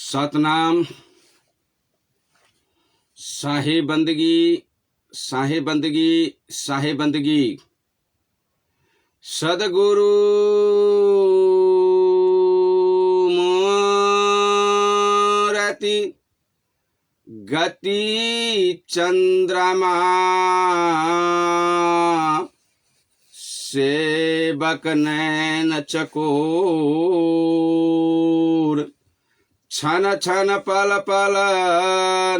सतनाम साहे बंदगी साहे बंदगी साहे बंदगी। सदगुरु मोरति गति चंद्रमा सेवक नैन चकोर। छन छन पल पल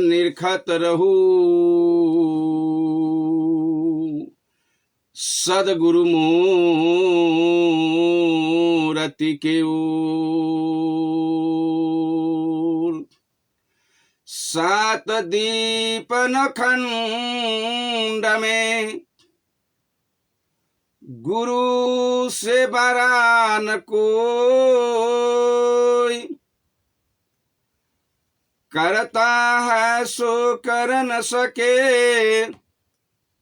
निरखत रहू सदगुरु मूरति के ओर। सात दीपन खंड में गुरु से बरान कोई। करता है सो कर न सके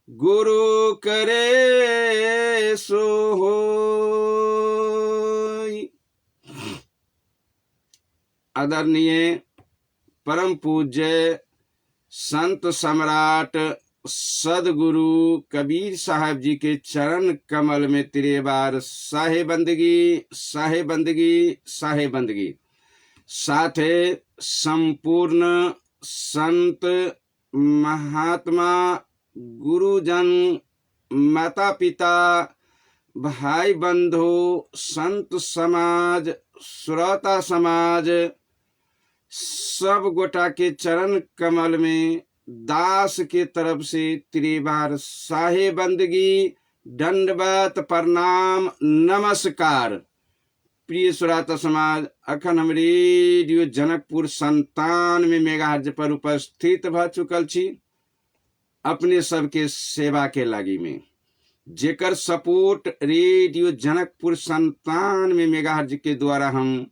गुरु करे सो होय। आदरणीय परम पूज्य संत सम्राट सदगुरु कबीर साहब जी के चरण कमल में तेरे बार साहे बंदगी साहे बंदगी साहे बंदगी। साथे संपूर्ण संत महात्मा गुरुजन माता पिता भाई बंधु संत समाज श्रोता समाज सब गोटा के चरण कमल में दास के तरफ से त्रिबार साहे बंदगी दंडवत प्रणाम नमस्कार। प्रिय श्रोता समाज, अखन हम रेडियो जनकपुर 97 मेगाहर्ट्ज पर उपस्थित भ चुकल छी अपने सबके सेवा के लागी में। जेकर सपोर्ट रेडियो जनकपुर 97 मेगाहर्ट्ज के द्वारा हम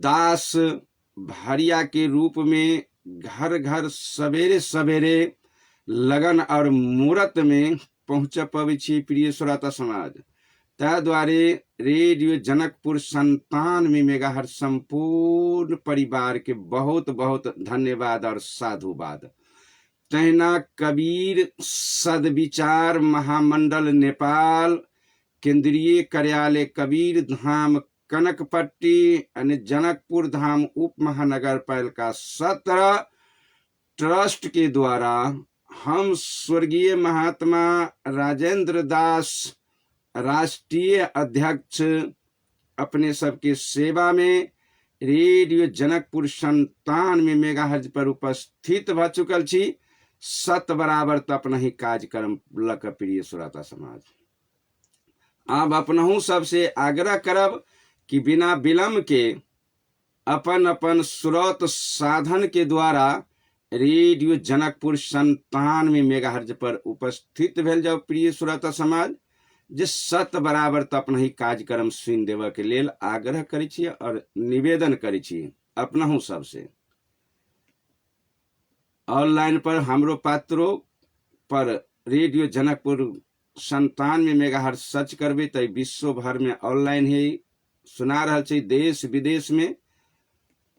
दास भरिया के रूप में घर घर सवेरे सवेरे लगन और मुहूर्त में पहुँच पबै छी। प्रिय श्रोता समाज, द्वारे रेडियो जनकपुर 97 मेगाहर्ट्ज संपूर्ण परिवार के बहुत बहुत धन्यवाद और साधुवाद। तहिना कबीर सदविचार महामंडल नेपाल केंद्रीय कार्यालय कबीर धाम कनकपट्टी यानी जनकपुर धाम उप महानगर पालिका 17 ट्रस्ट के द्वारा हम स्वर्गीय महात्मा राजेंद्र दास राष्ट्रीय अध्यक्ष अपने सबके सेवा में रेडियो जनकपुर 97 मेगाहर्ट्ज पर उपस्थित भ चुकल छी। सत बराबर तप नहीं कार्यक्रम लक। प्रिय श्रोता समाज, अब अपनहु सबसे आग्रह करब कि बिना विलम्ब के अपन अपन स्रोत साधन के द्वारा रेडियो जनकपुर 97 मेगाहर्ट्ज पर उपस्थित भेल जाओ। प्रिय श्रोता समाज, जे सत बराबर तप नहीं कार्यक्रम सुन देव के लेल आग्रह करै छी और निवेदन करै छी अपनहु सबसे। ऑनलाइन पर हमरो पात्रों पर रेडियो जनकपुर 97 मेगाहर्ट्ज सर्च करबे तो विश्व भर में ऑनलाइन ही सुना रहा छै। देश विदेश में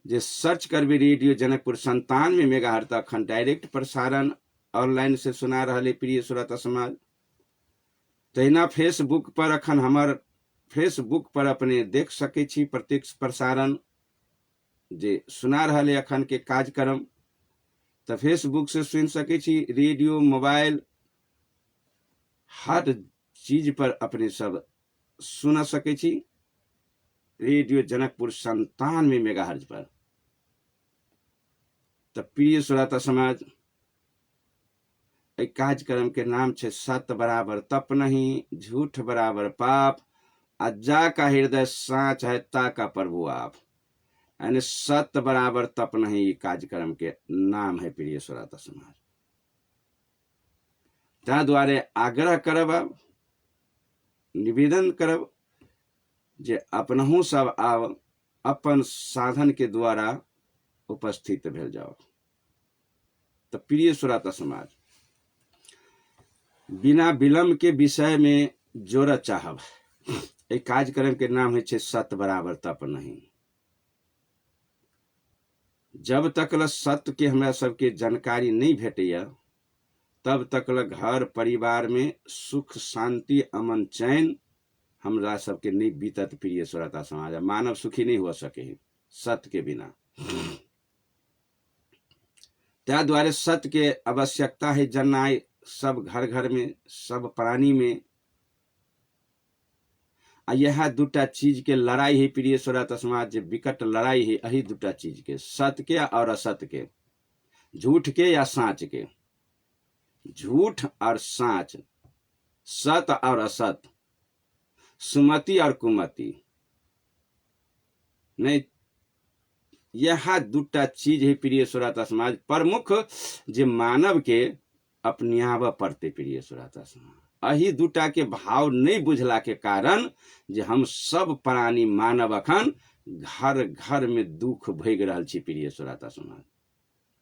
जे सर्च करबे रेडियो जनकपुर 97 मेगाहर्ट्ज अखन डायरेक्ट प्रसारण ऑनलाइन से सुना रहा है। प्रिय श्रोता समाज, तहिना फेसबुक पर अखन हमार फेसबुक पर अपने देख सके छी प्रत्यक्ष प्रसारण जे सुना रहा है अखन के कार्यक्रम। तो फेसबुक से सुन सके छी, रेडियो मोबाइल हर चीज पर अपने सब सुन सके छी रेडियो जनकपुर 97 मेगाहर्ट्ज पर। तो प्रिय श्रोता समाज, कार्यक्रम के नाम छे सत बराबर तप नहीं झूठ बराबर पाप आ जा का हृदय साँच है ता का प्रभु आप। यानी सत बराबर तप नहीं कार्यक्रम के नाम है। प्रिय श्रोता समाज, ता द्वारे आग्रह करब निवेदन करब जे अपनहु सब आब अपन साधन के द्वारा उपस्थित भेल जाओ। तो प्रिय श्रोता समाज, बिना विलम्ब के विषय में जोड़ चाहब। एक कार्यक्रम के नाम है सत बराबर तप नहीं। जब तक ल सत्य के हमरा सबके जानकारी नहीं भेटैया तब तक ल घर परिवार में सुख शांति अमन चैन हमरा सबके नहीं बीतत प्रिय श्रोता समाज। मानव सुखी नहीं हो सके सत्य के बिना। त्या द्वारे सत्य के आवश्यकता है जनाय सब घर घर में सब प्राणी में। यह दूटा चीज के लड़ाई है प्रिय श्रोता समाज, विकट लड़ाई है यही दूटा चीज के, सत्य के और असत्य के, झूठ के या साँच के। झूठ और साँच, सत्य और असत्य, सुमति और कुमति नहीं, यह दूटा चीज है प्रिय श्रोता समाज प्रमुख जे मानव के अपनाव पड़ते प्रिय श्रोता समाज। अही दूटा के भाव नहीं बुझला के कारण जे हम सब प्राणी मानव अखन घर घर में दुख भोग रहल छी प्रिय श्रोता समाज।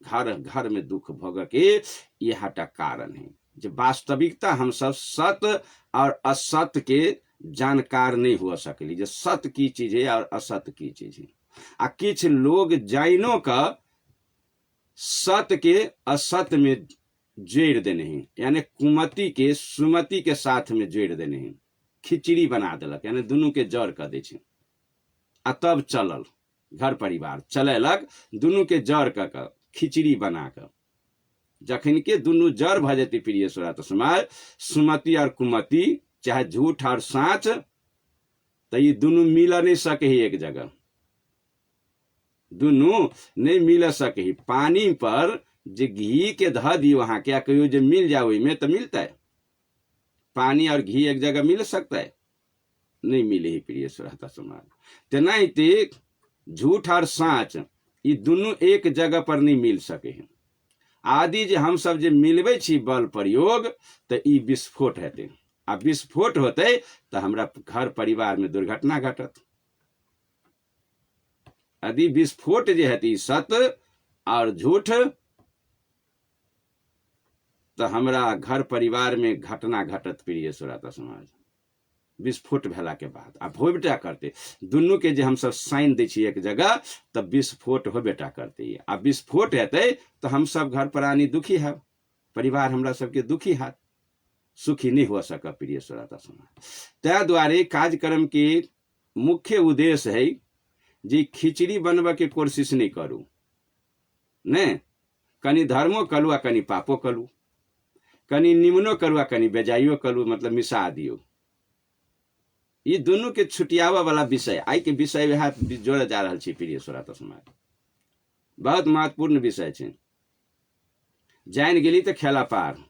घर घर में दुख भोग के यह कारण है जे वास्तविकता हम सब सत्य और असत्य के जानकार नहीं हो सकली, जे सत्य की चीज है और असत्य की चीज है। आ किछ लोग जाइनो का सत्य के असत्य में जोड़ देने हैं, यानी कुमति के सुमति के साथ में जोड़ देने हैं, खिचड़ी बना देलक, यानी दुनू के जड़ कर दे छे। आ तब चलल घर परिवार चलेलक दुनू के जड़ कर खिचड़ी बना कर। जखन के दुनू जड़ भ जेती प्रिय श्रोता समाज, सुमति और कुमति चाहे झूठ और साँच, तो ये दुनू मिल नहीं सके ही एक जगह, दुनू नहीं मिल सके ही। पानी पर जे घी के ध दी वहां क्या कहियो जो मिल जाओ में तो मिलता है, पानी और घी एक जगह मिल सकता है, नहीं मिले ही प्रिय श्रोता समाज। तेना ही झूठ और साँच ये दोनों एक जगह पर नहीं मिल सके हैं। आदि जे हम सब जे मिलबे छी बल प्रयोग तो ई विस्फोट हेते, आ विस्फोट होते तो हमरा घर परिवार में दुर्घटना घटत। यदि विस्फोट जे हेती सत्य और झूठ तो हमरा घर परिवार में घटना घटत प्रिय श्रोता समाज। विस्फोट भेला के बाद आ होबेटा करते दुनू के जे हम सब साइन दै छी एक जगह तब विस्फोट होबेटा करते। आ विस्फोट हेतै तो हम सब घर प्राणी दुखी है, परिवार हमरा सबके दुखी है, सुखी नहीं हो सका प्रिय श्रोता समाज। त्या द्वारे कार्यक्रम के मुख्य उद्देश्य है जे खिचड़ी बनबा के कोशिश नहीं करू, ने कनी धर्मो कलू आ कनी पापो कलू, कनी निम्नो करू आ कनी बेजाइयो कलू, मतलब मिसा दियो। ये दोनों के छुटियावा वाला विषय आई के विषय वह जोड़ जा रहा है प्रिय श्रोता समाज। बहुत महत्वपूर्ण विषय है, जान गेली तो खेला पार,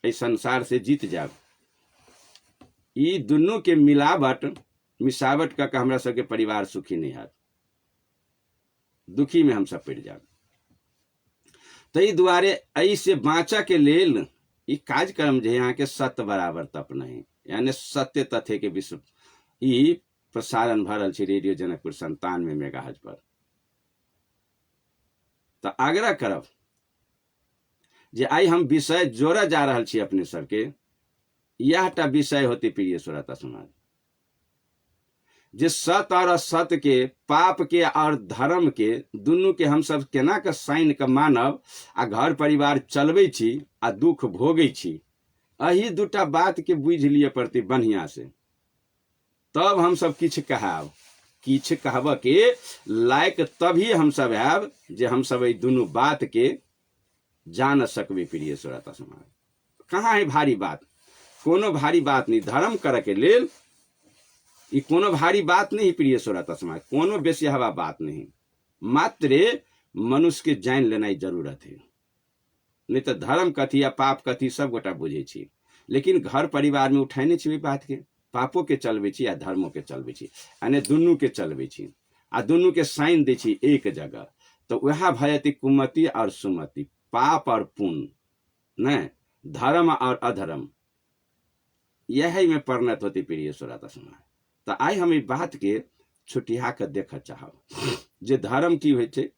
इस संसार से जीत जाओ। ये दोनों के मिलावट मिसावट का हमरा सबके परिवार सुखी नहीं है, दुखी में हम सब पड़ जाओ। तई द्वारे ऐसे बाँचा के लेल ई कार्यक्रम जो यहाँ के सत्य बराबर तप नहीं, यानी सत्य तथ्य के विश्व ई प्रसारण भरल छे रेडियो जनकपुर 97 मेगाहर्ट्ज पर। तो आग्रह करब जे आई हम विषय जोड़ा जा रहा छी अपने सबके, यहटा विषय होती प्रिय श्रोता समाज, जे सत्य और असत्य के, पाप के और धर्म के दुनू के हम सब केना के साइन के मानव आ घर परिवार चलबे छी आ दुख भोगे छी। अही दूटा बात के बुझ लिए पड़ती बढ़िया से, तब हम सब किछ कहब, किछ कहब के लायक तभी हम सब आब जे हम सब दुनू बात के जान सकबे प्रिय श्रोता समाज। कहाँ है भारी बात, कोनो भारी बात नहीं, धर्म करे के लेल ई कोनो भारी बात नहीं प्रिय श्रोता समाज, कोनो बेसी हवा बात नहीं, मात्र मनुष्य के जान लेना जरूरत है। नहीं तो धर्म कथी या पाप कथी सब गोटा बुझे छी, लेकिन घर परिवार में उठाने छी बात के, पापो के चलबे छी या धर्मो के चलबे छी, यानी दुनू के चलबे छी आ दुनू के साइन दे छी एक जगह, तो वह भयती कुमति और सुमति, पाप और पुण्य, न धर्म और अधर्म, यही में परिणत होती प्रिय श्रोता समाज। तो आई हम इस बात के छुटिया के देख चाहब जे धर्म की होय छे,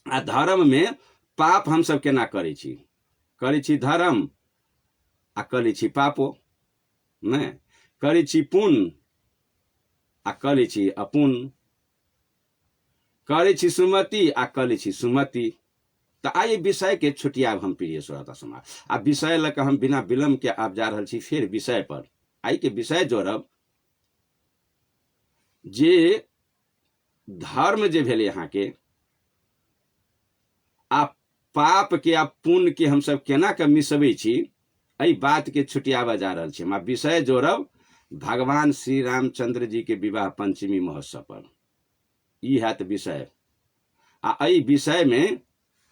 आ धर्म में पाप हम सब केना करै छी धर्म आ करै छी पापो, ने करै छी पुण्य आ करै छी अपुण्य। करे छी सुमति आ कले छी सुमति। तो आइए विषय के छुटियाब हम प्रिय श्रोता समाज। आ विषय लऽ कऽ हम बिना विलम्ब के आब जा रहल छी फिर विषय पर। आई के विषय जोड़ब जे धर्म जे भेले यहाँ के आ पाप के आ पुण्य के हम सब केना के मिसबै छी, एहि बात के छुटियाबा जा रहल छी। हम विषय जोड़ब भगवान श्री रामचंद्र जी के विवाह पंचमी महोत्सव पर। ई हैत विषय। आ एहि विषय में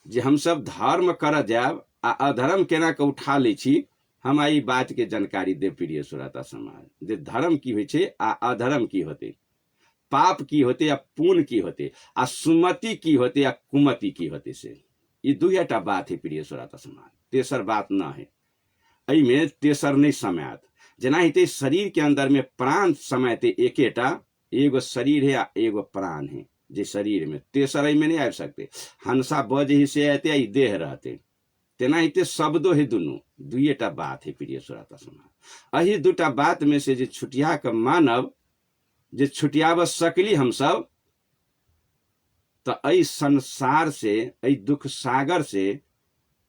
जे हम सब धर्म कर जाब आ अधर्म केना के उठा ले छी, हम आई बात के जानकारी दे प्रिय श्रोता समाज। जे धर्म की होइ छे आ अधर्म की होते, पाप की होते या पुण्य की होते, आ सुमति की होते या कुमति की होते, से ये दुईटा बात है प्रिय श्रोता समाज। तेसर बात न है। एहि में तेसर नहीं समात। जना हिते शरीर के अंदर में प्राण समाते एकेटा, एगो शरीर है या एगो प्राण है। जे शरीर में तेसर में नहीं आ सकते। हंसा बज ही से आते आई देह रहते, तेना हिते शब्दों है दुनू। दुईटा बात है प्रिय श्रोता समाज। अही दूटा बात में से जे छुटिया के मानव जे छुटियाब सकली हम सब, तो एहि संसार से, एहि दुख सागर से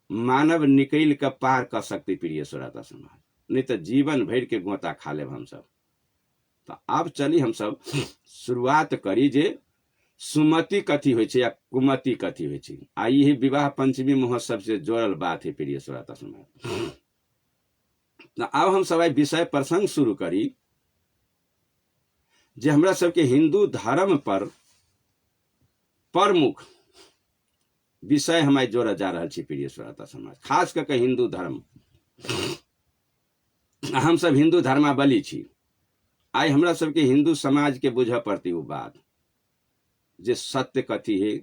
मानव निकल के पार कर सकते प्रिय श्रोता समाज। नहीं तो जीवन भर के गोता खा लेब हम सब। तो अब चली हम सब शुरुआत करी जे सुमति कथी होइ छे या कुमति कथी होइ छे। आ यही विवाह पंचमी महोत्सव से जोड़ल बात है प्रिय श्रोता समाज। तो अब हम सब विषय प्रसंग शुरू करी जे हमरा सबके हिंदू धर्म पर प्रमुख विषय हमारे जोड़ा जा रहा है प्रिय श्रोता समाज। खास करके हिंदू धर्म। हम सब हिंदू धर्मावली छी। आई हमरा सबके हिंदू समाज के बुझ पड़ती वो बात जे सत्य कथी है,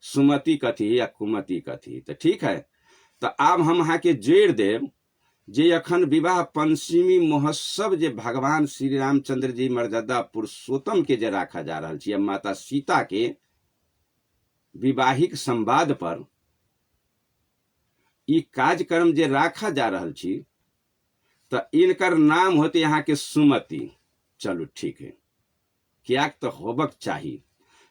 सुमति कथी है या कुमति कथी है। तो ठीक है, तो अब हम अहाँ के जोड़ देव जे अखन विवाह पंचमी महोत्सव जे भगवान श्री रामचंद्र जी मर्यादा पुरुषोत्तम के जे राखा जा रहा है, माता सीता के विवाहिक संवाद पर ई कार्यक्रम जे राखा जा रहा है, तो इनकर नाम होते यहाँ के सुमति। चलो ठीक है, क्या तो होबक चाहिए।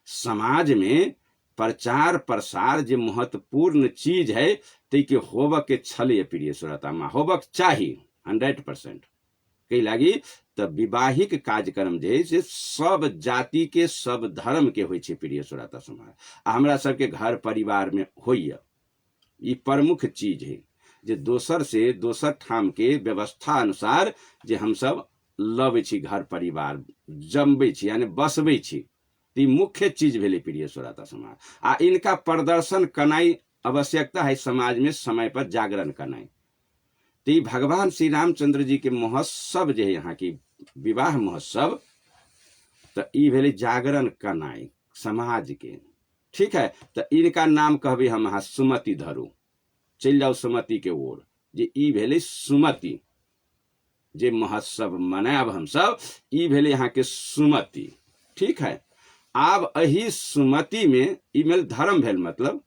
समाज में प्रचार प्रसार जे महत्वपूर्ण चीज है, ते के होबक के छले प्रिय श्रोता में, होबक चाहिए 100%। कई लागी तो विवाहिक कार्यक्रम जे से सब जाति के सब धर्म के होइ छे प्रिय श्रोता समाज। हमरा सबके घर परिवार में होइए। ई प्रमुख चीज है जे दोसर से दोसर ठाम के व्यवस्था अनुसार जे हम सब लबै छी, घर परिवार जमबै छी यानी बसबै छी। ई मुख्य चीज भेले प्रिय श्रोता समाज। आ इनका प्रदर्शन करनाई आवश्यकता है समाज में, समय पर जागरण करनाई। तो भगवान श्री रामचंद्र जी के महोत्सव जो है यहाँ की विवाह महोत्सव, तो ई भेले जागरण करनाई समाज के। ठीक है, तो इनका नाम कहबे हम यहाँ सुमति धरू। चल जाओ सुमति के ओर, जे ई भेले सुमति जे महोत्सव मनाब हम सब, ई भेले यहाँ के सुमति। ठीक है, आब अही सुमति में ई मेल धर्म भेल, मतलब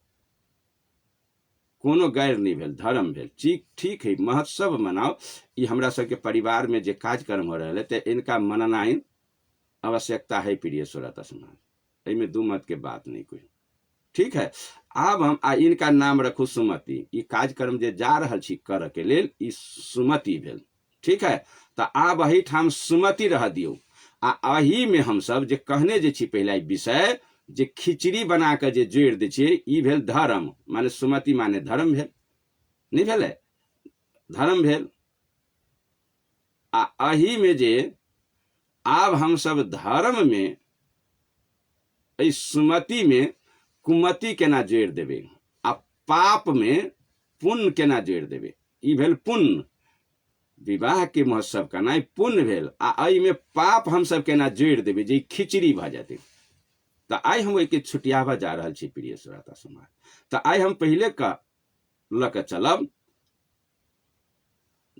कोनो गैर नहीं भेल, धर्म भेल। ठीक है, महोत्सव मनाओ। ई हमरा सबके परिवार में जे कार्यक्रम हो रहा है, तो इनका मननाई आवश्यकता है प्रिय श्रोता समाज। में दू मत के बात नहीं कोई। ठीक है, अब हम इनका नाम रखू सुमति। ई कार्यक्रम जे जा रहा छी कर के लेल, ई सुमति भेल। ठीक है, तो आब अही ठाम सुमति रह दियो। अही में हम सब जे कहने जे छी पहला विषय जे खिचड़ी बना के जे जोड़ दे छिए, ई भेल धर्म। माने सुमति माने धर्म भेल, नहीं भेले, धर्म भेल। अही में जे आब हम सब धर्म में इस सुमति में कुमति केना जोड़ देवे, आ पाप में पुण्य केना जोड़ देवे, ई भेल पुण्य। विवाह के महोत्सव करना पुण्य भेल। आई में पाप हम सब केना जोड़ देवे, जे खिचड़ी भ जाते। तो आई हम एक छुटियावा जा रहा छी प्रिय श्रोता समाज। तो आई हम पहले का लक चलब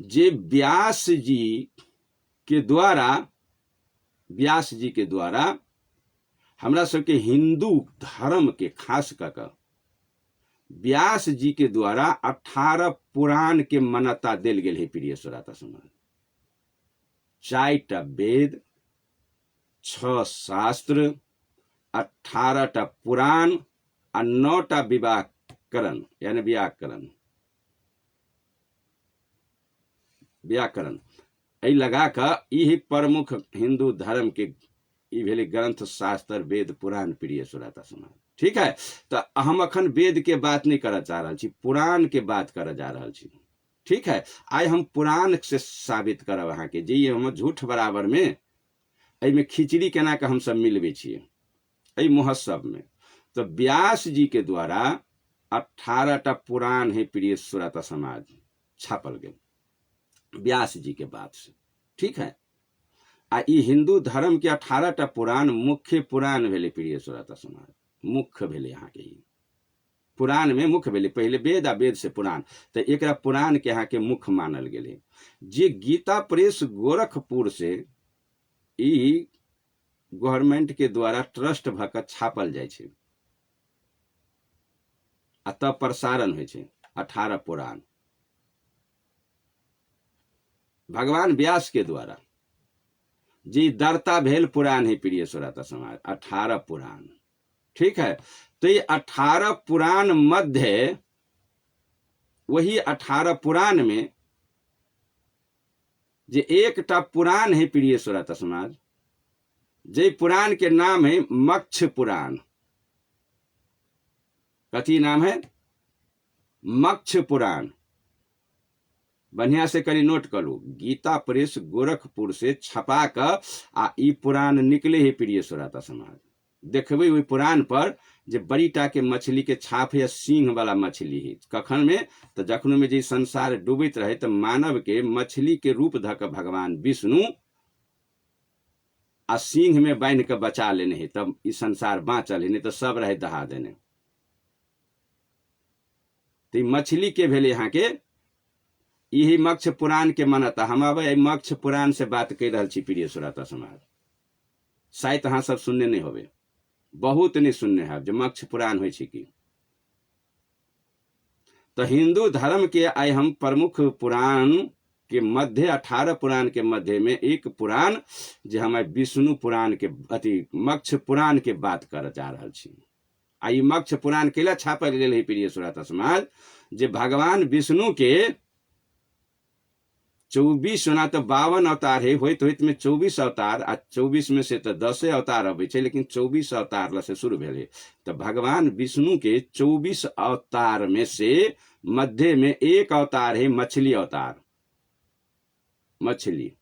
जे व्यास जी के द्वारा हमरा सबके हिंदू धर्म के खास कर व्यास जी के द्वारा 18 पुराण के मान्यता दिल गेल है प्रिय श्रोता समाज। 4टा वेद, 6 शास्त्र, 18टा पुराण आ 9टा व्याकरण यानी व्याकरण एहि लगा कऽ ई प्रमुख हिंदू धर्म के ई भेलै ग्रंथ शास्त्र वेद पुराण प्रिय श्रोता समाज। ठीक है, तो हम अखन वेद के बात नहीं करऽ चाह रहल छी, पुराण के बात करऽ जा रहल छी। ठीक है, आइ हम पुराण से साबित करब अहाँ के जे हम झूठ बराबर में एहिमे खिचड़ी केना के हम सब मिलबै छियै एहि महोत्सव में। तो व्यास जी के द्वारा 18टा पुराण है प्रिय श्रोता समाज छापल गेल व्यास जी के बात से। ठीक है, आ ई हिंदू धर्म के 18टा पुराण मुख्य पुराण भेले प्रिय श्रोता समाज, मुख्य भेले यहाँ के पुराण में मुख्य भेले। पहले वेद आ वेद से पुराण, तो एकरा पुराण के यहाँ के मुख्य मानल गेले। जे गीता प्रेस गोरखपुर से ई गवर्नमेंट के द्वारा ट्रस्ट भ के छापल जाय छै आ तब प्रसारण होइ छै 18 पुराण भगवान व्यास के द्वारा जी दर्ता भेल पुराण है प्रिय श्रोता समाज 18 पुराण। ठीक है, तो ये 18 पुराण मध्य वही 18 पुराण में जे एकटा पुराण है प्रिय श्रोता समाज, जे पुराण के नाम है मक्ष पुराण। कथी नाम है? मक्ष पुराण। बढ़िया से करी नोट करू, गीता प्रेस गोरखपुर से छपा कर आ ई पुराण निकले है प्रिय श्रोता समाज। देखबे वही पुराण पर जे बड़ी टा के मछली के छाप है, सिंह वाला मछली है। कखन में? तो जखन में जे संसार डूबित रहे तो मानव के मछली के रूप धक भगवान विष्णु आ सिंह में बांध के बचा लेने है, तब ई संसार बाँचल है, नहीं तो सब रहे दहा देने। तो मछली के भेले यहाँ के यही मक्ष पुराण के मान्यता। हम अब मक्ष पुराण से बात कर रहा छी प्रिय श्रोता समाज। शायद अहाँ सब सुनने नहीं होबे, बहुत नहीं सुनने हैं जो मक्ष पुराण हो की। तो हिंदू धर्म के आय हम प्रमुख पुराण के मध्य 18 पुराण के मध्य में एक पुराण जे हमारे विष्णु पुराण के अति मक्ष पुराण के बात कर जा रहा छी। आ ई मक्ष पुराण केला छापल गेल है प्रिय श्रोता समाज, जे भगवान विष्णु के 24 ना तो 52 अवतार है, होइत में 24 अवतार आ 24 में से तो 10 अवतार अबै छै, लेकिन 24 अवतार से शुरू भेले। तो भगवान विष्णु के 24 अवतार में से मध्य में एक अवतार है मछली अवतार। मछली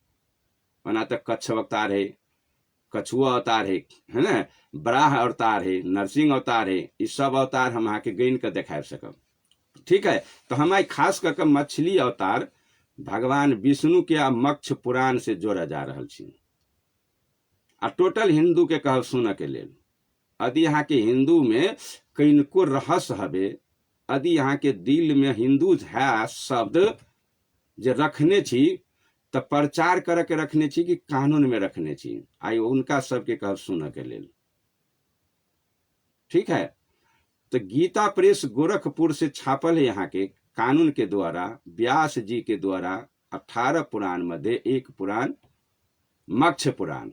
वना तो कच्छ अवतार है, कछुआ अवतार है ना, बराह अवतार है, नरसिंह अवतार है। ये सब अवतार हम अहाँ के गैन के देखा सकब। ठीक है, तो हमारे खास करके मछली अवतार भगवान विष्णु के आ मक्ष पुराण से जोड़ा जा रहा छी। आ टोटल हिंदू के कहब सुन के लेल, यदि यहाँ के हिंदू में कनको रहस्य हबे, यदि यहाँ के दिल में हिंदू है शब्द जे रखने छी, तो प्रचार करे के रखने छी कि कानून में रखने छी, आई उनका सबके कहब सुन के लेल। ठीक है, तो गीता प्रेस गोरखपुर से छापल है यहाँ के कानून के द्वारा व्यास जी के द्वारा 18 पुराण मध्य एक पुराण मक्ष पुराण।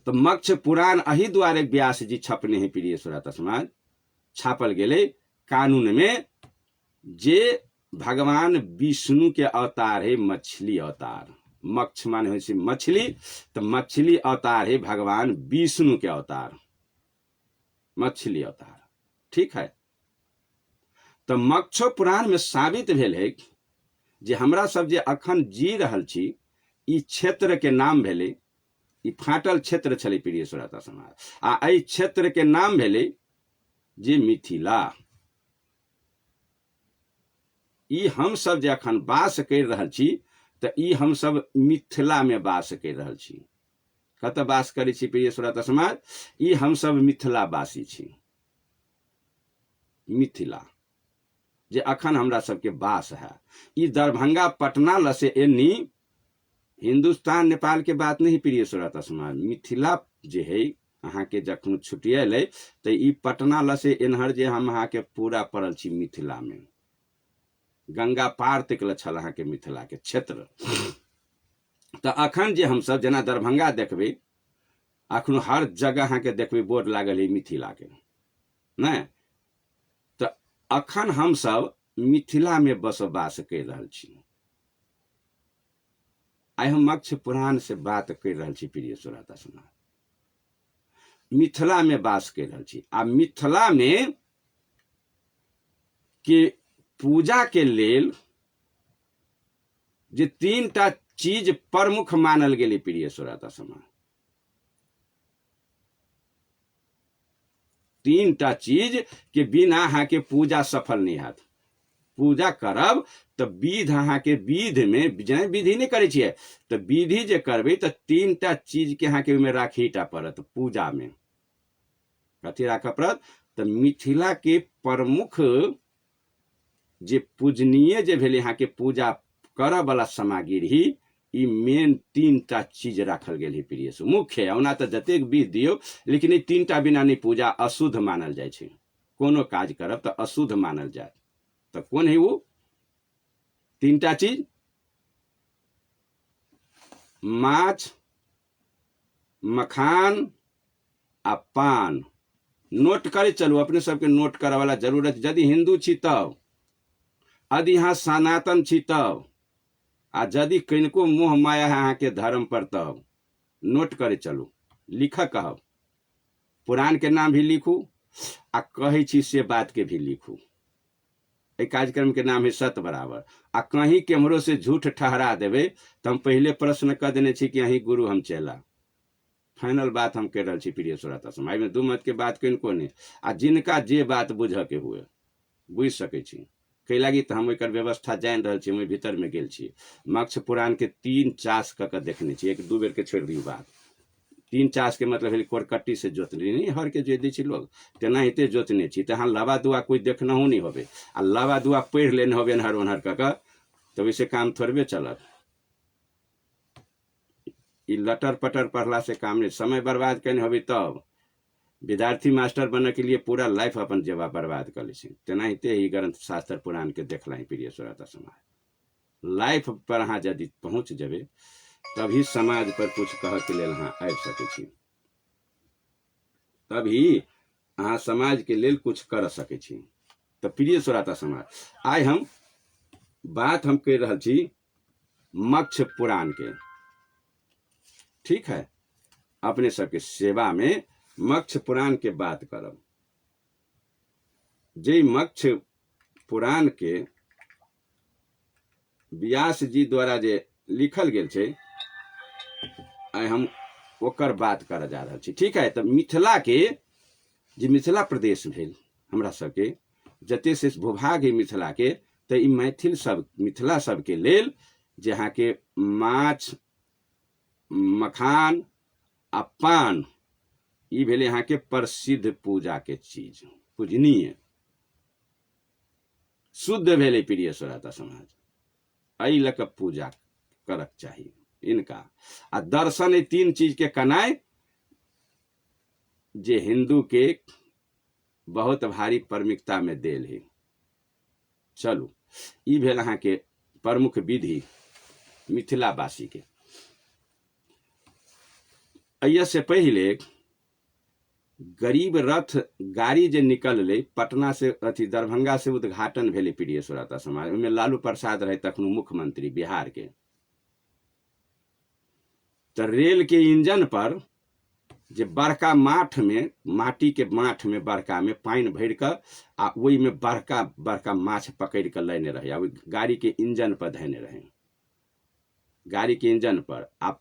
तो मक्ष पुराण अही द्वारे व्यास जी छपने हैं प्रिय श्रोता समाज, छापल गेले कानून में, जे भगवान विष्णु के अवतार है मछली अवतार। मक्ष माने हो मछली, तो मछली अवतार है भगवान विष्णु के अवतार, मछली अवतार। ठीक है, तो मक्ष पुराण में साबित भेल है जे हमरा सब जे अखन जी रहल छी, ई क्षेत्र के नाम भेले, ई फाटल क्षेत्र छले प्रिय श्रोता समाज। आ एहि क्षेत्र के नाम भेले जे मिथिला। ई हम सब जे अखन वास कर रहल छी, तो ई हम सब मिथिला में वास कर रहल छी। कत वास करै छी प्रिय श्रोता समाज? ई हम सब मिथिला वासी छी। मिथिला जे अखन हमरा सबके वास है, ई दरभंगा पटना लसे एनी हिंदुस्तान नेपाल के बात नहीं प्रिय श्रोता समाज। मिथिला जे है अहाँ के जखन छुटियल है, तो ई पटना लसे एनहर जे हम अहाँ के पूरा पड़ल छी मिथिला में, गंगा पार तक छल अहाँ के मिथिला के क्षेत्र। तो अखन जे हम सब जेना दरभंगा देखबे, अखनो हर जगह अहाँके देखबै बोर्ड लागल है मिथिला के, नहीं तो अखन हम सब मिथिला में बसवास कर रहल छी। आइ हम मत्स्य पुराण से बात कर रहल छी प्रिय श्रोता समाज, मिथिला में वास कर रहल छी। आ मिथिला में के पूजा के लेल जे 3टा चीज प्रमुख मानल गेलै प्रिय श्रोता समाज, 3टा चीज के बिना अहाँ के पूजा सफल नहीं हैत। पूजा करब तो विध अहाँ के विध में जेना विधि नहीं करे छिए तो विधि जे करबे तो 3टा चीज के अहाँ के में राखीटा पड़त। पूजा में कथी राखऽ पड़त तो मिथिला के प्रमुख जे पूजनीय जे भेले अहाँ के पूजा करऽ वाला सामग्री ई मेन 3टा चीज राखल गेल है प्रिय से मुख्य है। ओना तो जतेक विध दियो लेकिन ई 3टा बिना नहीं पूजा अशुद्ध मानल जाय छै। कोनो काज करब तो अशुद्ध मानल जाय तो कौन है वो 3टा चीज, माछ, मखान आ पान। नोट करे चलू, अपने सबके नोट करे वाला जरूरत। यदि हिंदू छी तब, यदि यहाँ सनातन छी तब, आ यदि किनको मोह माया है अहाँ के धर्म पर तब नोट करे चलू। लिख कहब, पुराण के नाम भी लिखू आ कहे छी से बात के भी लिखू। ए कार्यक्रम के नाम है सत्य बराबर। आ कहीं केम्हरो से झूठ ठहरा देवे तो हम पहले प्रश्न कर देने छी कि अही गुरु हम चेला। फाइनल बात हम कर रहा छी प्रिय श्रोता समाज में दू मत के बात किनको नहीं। आ जिनका जे बात बुझ के हुए बुझ सके छी कई लागी तो हम एक व्यवस्था जान रहा छी। मैं भीतर में गेल छी, मत्स्य पुराण के 3 चास क देखने छी। 1-2 बेर के छोड़ दी बात। 3 चास के मतलब है कोरकट्टी से जोतने नहीं, हर के जोत दी छी लोग तेना हिते जोतने छी। तो हाँ लवा दुआ कोई देखना नहीं होबे आ लवा दुआ पढ़ लेने होबे नहर ओनहर कऽ तो वैसे काम थोड़बे चलत। ई लटर पटर पढ़ला से काम नहीं, समय बर्बाद करने होबे तब विद्यार्थी मास्टर बनने के लिए पूरा लाइफ अपन जेवा बर्बाद कर ली। तेना हिते ही ग्रंथ शास्त्र पुराण के देखला प्रिय श्रोता समाज। लाइफ पर अहाँ यदि पहुँच जेबे तभी समाज पर कुछ कह के लेल अहाँ आबि सकै छी, तभी अहाँ समाज के लेल कुछ कर सकै छी। तो प्रिय श्रोता समाज आइ हम बात हम कर रहा छी मत्स्य पुराण के, ठीक है। अपने सबके सेवा में मत्स्य पुराण के बात करब। जे मत्स्य पुराण के व्यास जी द्वारा जे लिखल गेल छै आइ हम ओकर बात कर जा रहा छी, ठीक है। तो मिथिला के जे मिथिला प्रदेश भेल हमरा सबके जते से भूभाग है मिथिला के, तो ई मैथिल सब मिथिला सब के लेल जे अहाँ के माछ, मखान आ पान ई भेले यहाँ के प्रसिद्ध पूजा के चीज, पूजनीय शुद्ध भेले प्रिय श्रोता समाज। एहि लऽ कऽ पूजा करक चाहिए इनका। आ दर्शन 3 चीज के कनाय जे हिंदू के बहुत भारी प्राथमिकता में देल है। चलू ई भेल अहाँ के प्रमुख विधि मिथिलावासी के। अय से पहले गरीब रथ गाड़ी जे निकलले पटना से अथी दरभंगा से उद्घाटन भेले प्रिय श्रोता समाज। में लालू प्रसाद रहे तखनो मुख्यमंत्री बिहार के। तो रेल के इंजन पर जे बड़का माठ में, माटी के माठ में बड़का में पानी भर कर आ वही में बड़का बड़का माछ पकड़ कर लेने रहे। आ गाड़ी के इंजन पर धैने रहे, गाड़ी के इंजन पर आप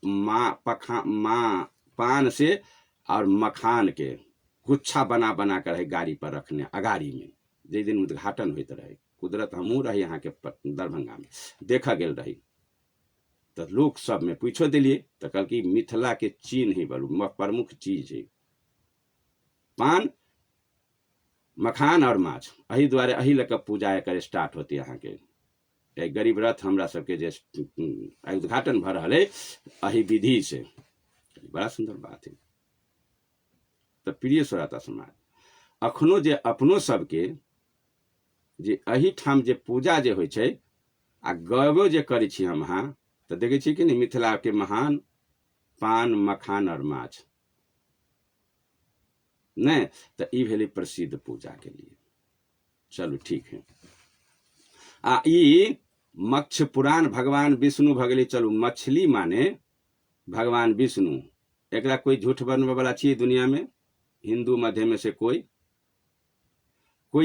पान से और मखान के गुच्छा बना बना कर गाड़ी पर रखने अगाड़ी में। जे दिन उद्घाटन होते रहे कुदरत हमू रही यहाँ के दरभंगा में देखा गेल रही। तो लोग सब में पूछो दिलिए तो कल की मिथिला के चीन ही बोलू प्रमुख चीज है पान, मखान और माछ। अही द्वारे अही लऽ पूजा एक स्टार्ट होती यहाँ के। गरीब रथ हमरा सबके जे उद्घाटन भ रहा है अही विधि से, बड़ा सुंदर बात है। तो प्रिय श्रोता समाज अखनो जे अपनो सबके जे अही ठाम जे पूजा जे होइ छै आ गबो जे करै छी हम अहाँ तो देखे छी कि नहीं मिथिला के महान पान, मखान और माछ नहीं तो ई भेलै प्रसिद्ध पूजा के लिए। चलू ठीक है। आ ई मत्स्य पुराण भगवान विष्णु भगले। चलू मछली माने भगवान विष्णु, एकरा कोई झूठ बनबे वाला छियै दुनिया में? हिंदू मध्य में से कोई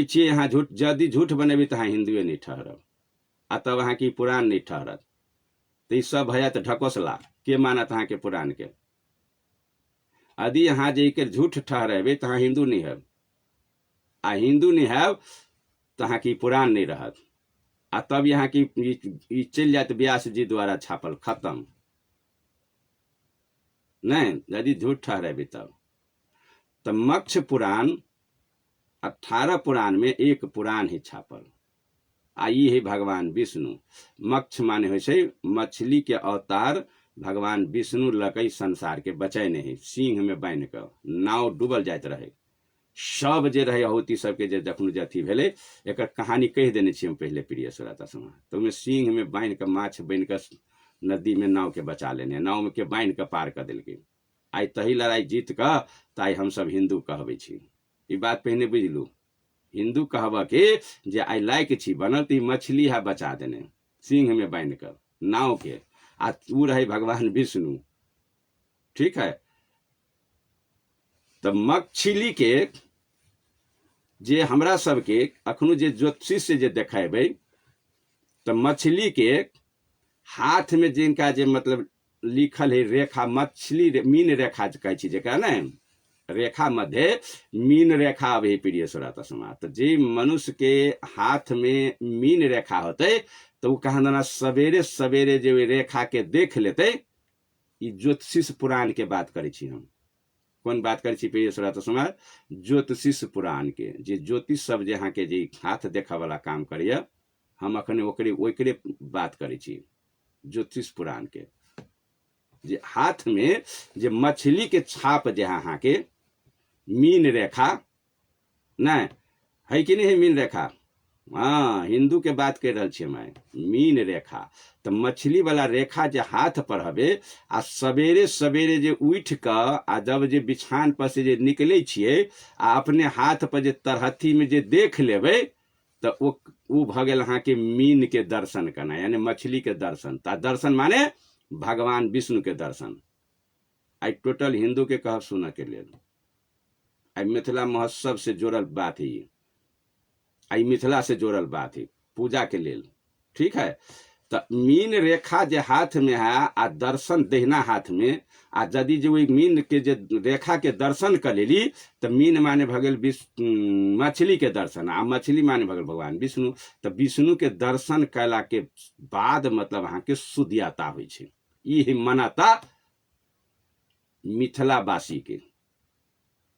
छियै यहाँ झूठ? यदि झूठ बनेबी तो अहाँ हिंदुए नहीं ठहरब, आ तब अहाँ की पुराण नहीं ठहरत। तो ई सब भैया तो ढकोसला के मानत अहाँ के पुराण के। यदि अहाँ जे के झूठ ठहरेबे तो अहाँ हिंदू नहीं हैब, आ हिंदू नहीं हैब तो अहाँ की पुराण नहीं रहत। आ तब यहाँ की चल जात व्यास जी द्वारा छापल, खत्म। नहीं, यदि झूठ ठहरेबे तब तो मत्स्य पुराण 18 पुराण में एक पुराण ही छापल। आई है भगवान विष्णु। मत्स्य माने हो से मछली के अवतार भगवान विष्णु लकई संसार के बचाए नहीं। सिंह में बांध कर नाव डूबल जात रहे, सब जे रहे अहुति सबके जे जखन जे अथी भेले, एकर कहानी कह देने छी हम पहले प्रिय श्रोता समाज। तो में सिंह में बांध कर माछ बन कर नदी में नाव के बचा लेने, नाव में के बांध कर पार कर दिलके। आई तही लड़ाई जीत कर ताई हम सब हिंदू कहबे छी। ई बात पहले बुझलू। हिंदू कहब के जे आई लायक छी बनल तो मछली है बचा देने सिंह में बांध कर नाव के, आ तू रहे भगवान विष्णु। ठीक है। तो मछली के जे हमरा सबके अखनो जे ज्योतिष से जे देखेबे, तो मछली के हाथ में जिनका जे मतलब लिखल है रेखा, मछली मीन रेखा कहे छी जेकरा ने, रेखा मध्य मीन रेखा अभी प्रिय श्रोता समाज। तो जे मनुष्य के हाथ में मीन रेखा होते तो वो कहा ना सवेरे सवेरे जो रेखा के देख लेते। ई ज्योतिष पुराण के बात करे छी हम। कौन बात करे छी प्रिय श्रोता समाज? ज्योतिष पुराण के। जे ज्योतिष सब जे यहाँ के जे हाथ देखा वाला काम करिए, हम अखने ओकरे बात करे छी। ज्योतिष पुराण के जे हाथ में जे मछली के छाप जे यहाँ के मीन रेखा नहीं है कि नहीं है? मीन रेखा, हाँ हिंदू के बात कर रहा छे मैं। मीन रेखा तो मछली वाला रेखा जे हाथ पर हवे, आ सवेरे सवेरे जे उठ कर आ जब जे बिछान पर से जे निकले छिए, आ अपने हाथ पर जे तरहथी में जे देख लेबे, तो वो भ गेल अहाँ के मीन के दर्शन करना, यानी मछली के दर्शन। ता दर्शन माने भगवान विष्णु के दर्शन। आई टोटल हिंदू के कह सुन के लिए आई मिथिला महोत्सव से जोड़ल बात है, आई मिथिला से जोड़ल बात है पूजा के लिए। ठीक है। तो मीन रेखा जे हाथ में है आ दर्शन देहना हाथ में, आ यदि जो मीन के जे रेखा के दर्शन कर लेली तो मीन माने भगल मछली के दर्शन, आ मछली माने भगल भगवान विष्णु। तो विष्णु के दर्शन कैला के बाद मतलब अहाँ के शुद्धियाता होइ छै। ई मान्यता मिथिलावासी के।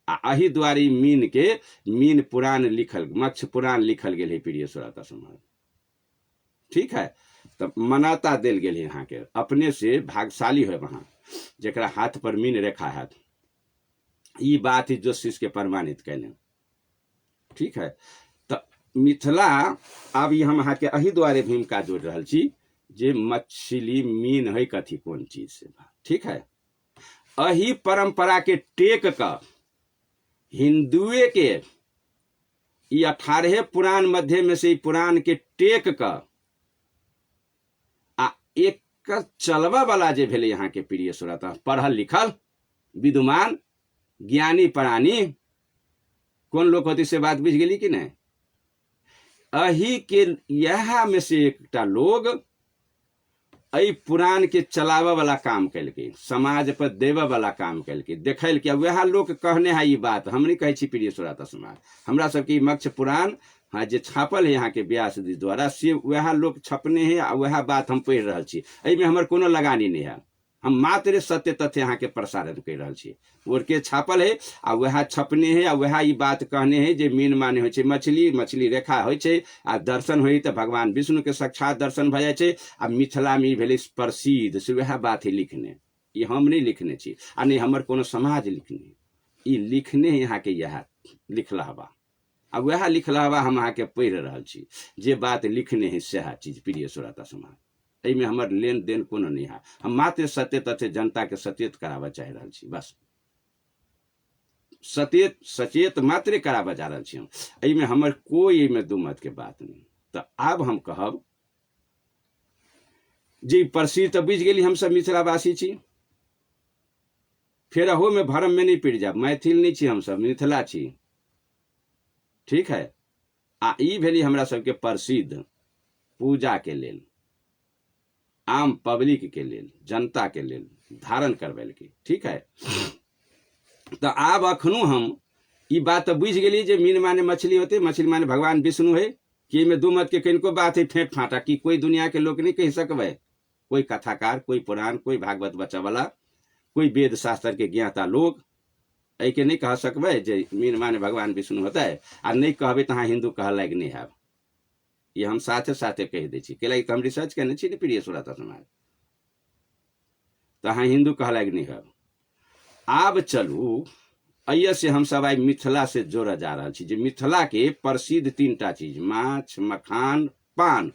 आ अही द्वारे मीन के मीन पुराण लिखल, मत्स्य पुराण लिखल गेल है प्रिय श्रोता समाज। ठीक है। तो मान्यता दिल गेल है यहाँ के, अपने से भागशाली है वहां जरा हाथ पर मीन रेखा है। ई बात ही ज्योतिष के प्रमाणित कैले। ठीक है। तो मिथिला अब हम अहाँ के अही द्वारे भूमिका जोड़ रहा छी जे मछली मीन है कथी कौन चीज से। ठीक है। अही परंपरा के टेक का हिंदुए के ये 18 पुराण मध्य में से पुराण के टेक का आ एक चलवा वाला जे भेले यहाँ के प्रिय श्रोता, पढ़ल लिखल विद्वान ज्ञानी प्राणी कौन लोग होती से बात बुझ गेली कि नहीं? अही के यह में से एकटा लोग अई पुराण के चलावा वाला काम कैल के, समाज पर देवा वाला काम कैल के, देखल के वह लोग कहने है ये बात। हम नहीं कहे छी प्रिय श्रोता समाज, हमरा सबके मत्स्य पुराण हाँ जे छापल है यहाँ के व्यास जी द्वारा से वह लोग छपने हैं, आ वह बात हम पढ़ रहा छी। एहि में हमर कोनो लगानी नहीं है। हम मात्र सत्य तथ्य यहाँ के प्रसारण कर रहा छी। और के छापल है आ वह छपने है, आ वह ई बात कहने है जे मीन माने हो मछली, मछली रेखा हो आ दर्शन हो तो भगवान विष्णु के साक्षात दर्शन भ जाए। आ मिथिला में भेले प्रसिद्ध से वह बात है लिखने। ये हम नहीं लिखने छी, आ नहीं हमर कोनो समाज लिखने। ई लिखने यहाँ के यह लिखला बा, आ वह लिखला बा हम अहाँ के पढ़ रहा छी। जे बात लिखने है सह चीज प्रिय श्रोता समाज। में हमर लेन देन कोनो नहीं है। हम मात्र सत्य तथ्य जनता के सचेत करावा चाह रहा छी बस। सचेत सचेत मात्र करा बजा रहल छी हम। एहिमे हमर कोई एहिमे दू मत के बात नहीं। तो आब हम कहब जी प्रसिद्ध तो बुझ गेली, हम सब मिथिलावासी छी, फिर अहो में भरम में नहीं पड़ जाब। मैथिल नहीं छी, हम सब मिथिला छी, ठीक है। आ ई भेली हमरा सबके प्रसिद्ध पूजा के लेल, आम पब्लिक के लेल, जनता के लेल धारण करबै के, ठीक है। तो आब अखनो हम ई बात तो बुझ गेली जे मीन माने मछली होते, मछली माने भगवान विष्णु है, कि में दू मत के किनको बात है फेंट फाटा, कि कोई दुनिया के लोग नहीं कह सकबे, कोई कथाकार, कोई पुराण, कोई भागवत बच्चा वाला, कोई वेद शास्त्र के ज्ञाता लोग ऐ के नहीं कह सकबे जे मीन माने भगवान विष्णु होता है। आ नहीं कहबे तो हाँ हिंदू कह लायक नहीं है। ये हम साथे साथे कह दे छी, कैला हम रिसर्च करने छी प्रिय श्रोता समाज, तो हाँ हिंदू कह लायक नहीं है। आब चलू अय से हम सब आई मिथिला से जोड़ा जा रहा छी, जे मिथिला के प्रसिद्ध 3टा चीज माछ, मखान, पान।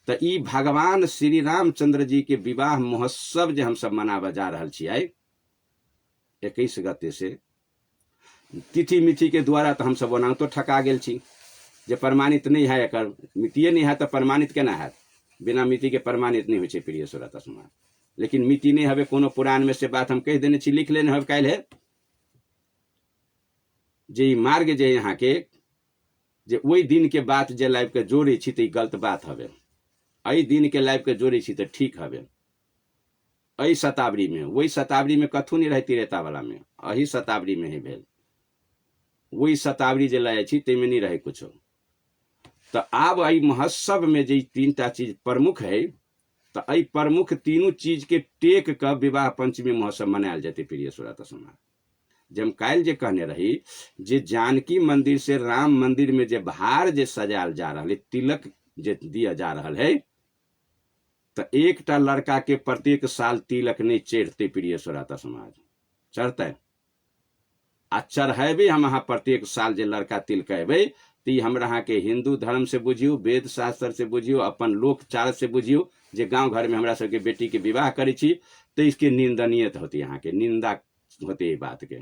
तो ई भगवान श्री रामचंद्र जी के विवाह महोत्सव जे हम सब मनाबे जा रहा छी आई 21 गते से, तिथि मिथि के द्वारा तो हम सब ओना तो ठका गेल छी, जे प्रमाणित नहीं है, एकर मितिये नहीं है तो प्रमाणित केना है, बिना मिति के प्रमाणित नहीं हो प्रिय श्रोता समाज। लेकिन मिति नहीं हवे, कोनो पुराण में से बात हम कह देने छी, लिख लेने हवे काल्हि है जे मार्ग जे यहाँ के जे वही दिन के बात जे लाइव के जोड़े छी तो गलत बात हवे, अई दिन के लाइव के जोड़े छी तो ठीक हवे। अई शताब्दी में, वही शताब्दी में कथू नहीं रहती रेता वाला में, अही शताब्दी में ही भेल, वही शताब्दी जे लाए छी ते में नहीं रहे कुछ। तो आब आई महोत्सव में जे 3टा चीज प्रमुख है, तो आई प्रमुख तीनों चीज के टेक कर विवाह पंचमी महोत्सव मनायल जाते प्रिय श्रोता समाज। जब हम काल जे कहने रही जे जानकी मंदिर से राम मंदिर में जे भार जे सजायल जा रहा है, तिलक जे दिया जा रहा है, तो एकटा लड़का के प्रत्येक साल तिलक नहीं चढ़ते प्रिय श्रोता समाज, चढ़ते आ चढ़ेबे हम अहाँ प्रत्येक साल जे लड़का तिलकेबे, तो हमरा अहाँ के हिंदू धर्म से बुझियो, वेद शास्त्र से बुझियो, अपन लोक चाल से बुझियो, जे गांव घर में हमरा सबके बेटी के विवाह करे छी तो इसके निंदनीय होती, यहाँ के निंदा होती बात के,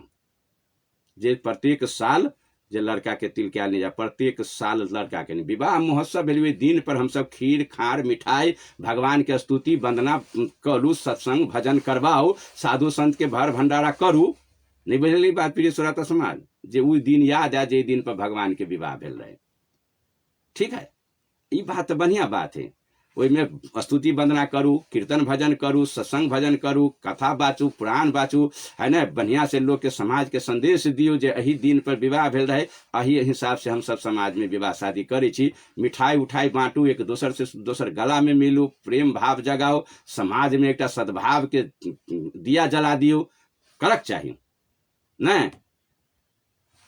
जे प्रत्येक साल जे लड़का के तिलकायल नहीं जा, प्रत्येक साल लड़का के नहीं। विवाह महोत्सव भेल दिन पर हम सब खीर खार मिठाई भगवान के स्तुति वंदना करू, सत्संग भजन करवाओ, साधु संत के भर भंडारा करू, नहीं बुझली बात प्रिय श्रोता समाज, जे उस दिन याद आ जे दिन पर भगवान के विवाह भेल रहे, ठीक है। ये बात बढ़िया बात है, में स्तुति वंदना करू, कीर्तन भजन करू, सत्संग भजन करू, कथा बाचू, पुराण बाचू, है ना, बढ़िया से लोग के समाज के संदेश दियो जे अही दिन पर विवाह भेल रहे, अही हिसाब से हम सब समाज में विवाह शादी करे छी। मिठाई उठाई बांटू, एक दोसर से दोसर गला में मिलू, प्रेम भाव जगाओ, समाज में एक सद्भाव के दिया जला दियो, करक चाहिए नहीं।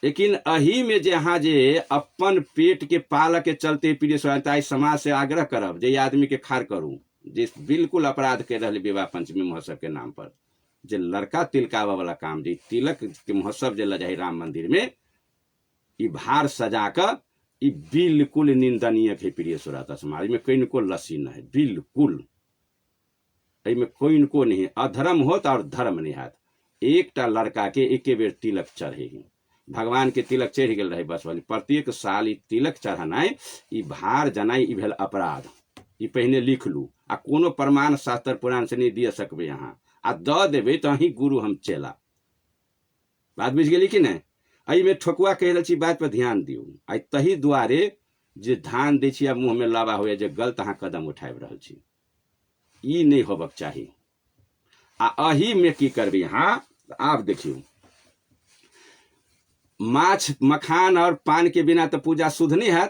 लेकिन अही में जे अहाँ जे अपन पेट के पाल के चलते प्रिय स्वयंता समाज से आग्रह करब जे आदमी के खार करू, जे बिल्कुल अपराध कर रहे विवाह पंचमी महोत्सव के नाम पर, जे लड़का तिलकावा वाला काम, जे तिलक के महोत्सव जे लजाई राम मंदिर में, ई भार सजा कर, ई बिल्कुल निंदनीय है प्रिय श्रोता समाज में। कोई को लसी न है, बिल्कुल में कोई को नहीं, अधर्म होत और धर्म नहीं हाथ। एकटा लड़का के एके बेर तिलक चढ़े, भगवान के तिलक चढ़ गए रहे बस वाली, प्रत्येक साल ई तिलक चढ़ाना, ई भार जनाई, ई भेल अपराध। ई पहले लिख लू, आ कोनो प्रमाण शास्त्र पुराण से नहीं दिए सकबे यहाँ, आ द देवे तो ही गुरु हम चेला। बात बुझ गेली कि नहीं। अई में ठोकुआ कह रही बात पर ध्यान दियो, आई तही दुआरे जे धान दे छी मुंह में लावा हो जे गलत अहाँ कदम उठाब रहा छी, ई नहीं होबक चाहिए। आ अही में की करबे यहाँ, आप देखियो, माछ मखान और पान के बिना तो पूजा शुद्ध नहीं है।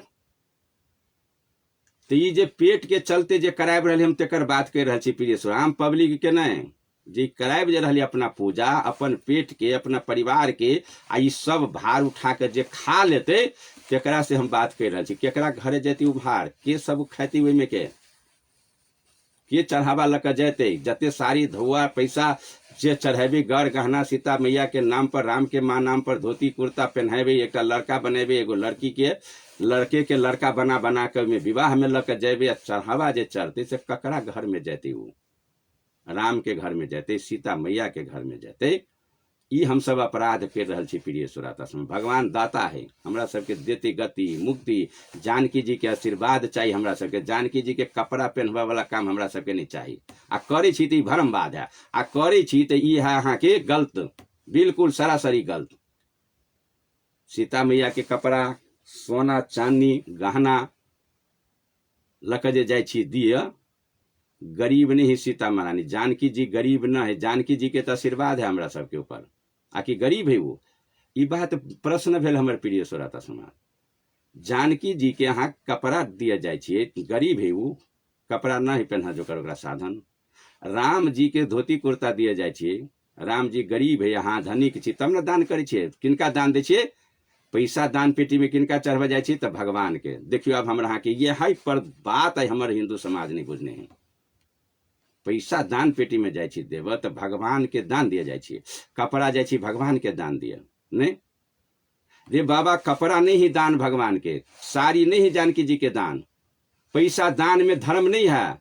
तो ये जे पेट के चलते जे कराब रही हम तेकर बात कर रहे छी प्रिय श्रोता, आम पब्लिक के नहीं, जे कराब जे रही अपना पूजा, अपन पेट के, अपना परिवार के, आ ई सब भार उठा के जे खा लेते, तेकरा से हम बात कर रहे छी। केकरा घरे जेती उ भार, के सब खेती ओहि में के चढ़ावा लक जैते, जते सारी धुआ पैसा जे चढ़ेबे, गढ़ गहना सीता मैया के नाम पर, राम के माँ नाम पर धोती कुर्ता पहनाबे, एक लड़का बनेबे, एगो लड़की के, लड़के के लड़का बना बना के में विवाह में लक जेबे, चढ़ावा जे चढ़ते से ककरा घर में जैते, वो राम के घर में जैते, सीता मैया के घर में जैते, ई हम सब अपराध कर रहल छी प्रिय श्रोता सब। भगवान दाता है, हमरा सबके देते गति मुक्ति। जानकी जी के आशीर्वाद चाहिए हमरा सबके। जानकी जी के कपड़ा पहनबा वाला काम हमरा सबके नहीं चाहिए। आ करे छी तो ई भरमवाद है, आ करे छी तो ई है अहाँ के गलत, बिल्कुल सरासरी गलत। सीता मैया के कपड़ा, सोना चांदी गहना लक जे जाइ छी दिए, गरीब नहीं सीता महारानी। जानकी जी गरीब न है, जानकी जी के तो आशीर्वाद है हमरा सबके ऊपर। आकि गरीब है वो, ई बात प्रश्न भेल हमर प्रिय श्रोता समाज। जानकी जी के अहाँ कपड़ा दिया जाय छियै, गरीब है वो, कपड़ा न है पहना जोकर ओकरा साधन। राम जी के धोती कुर्ता दिया जाय छियै, राम जी गरीब है, अहाँ धनिक छी तब न दान करे छियै। किनका दान दै छियै? पैसा दान पेटी में किनका चढ़वा जाय छियै? तो भगवान के। देखियो अब हमरा के ये है पर बात है हमर हिंदू समाज नहीं बुझने हैं। पैसा दान पेटी में जाय छी देव तो भगवान के दान दिया जाय छी। कपड़ा जाय छी भगवान के दान दिया नहीं रे बाबा। कपड़ा नहीं ही दान भगवान के, साड़ी नहीं ही जानकी जी के दान। पैसा दान में धर्म नहीं है।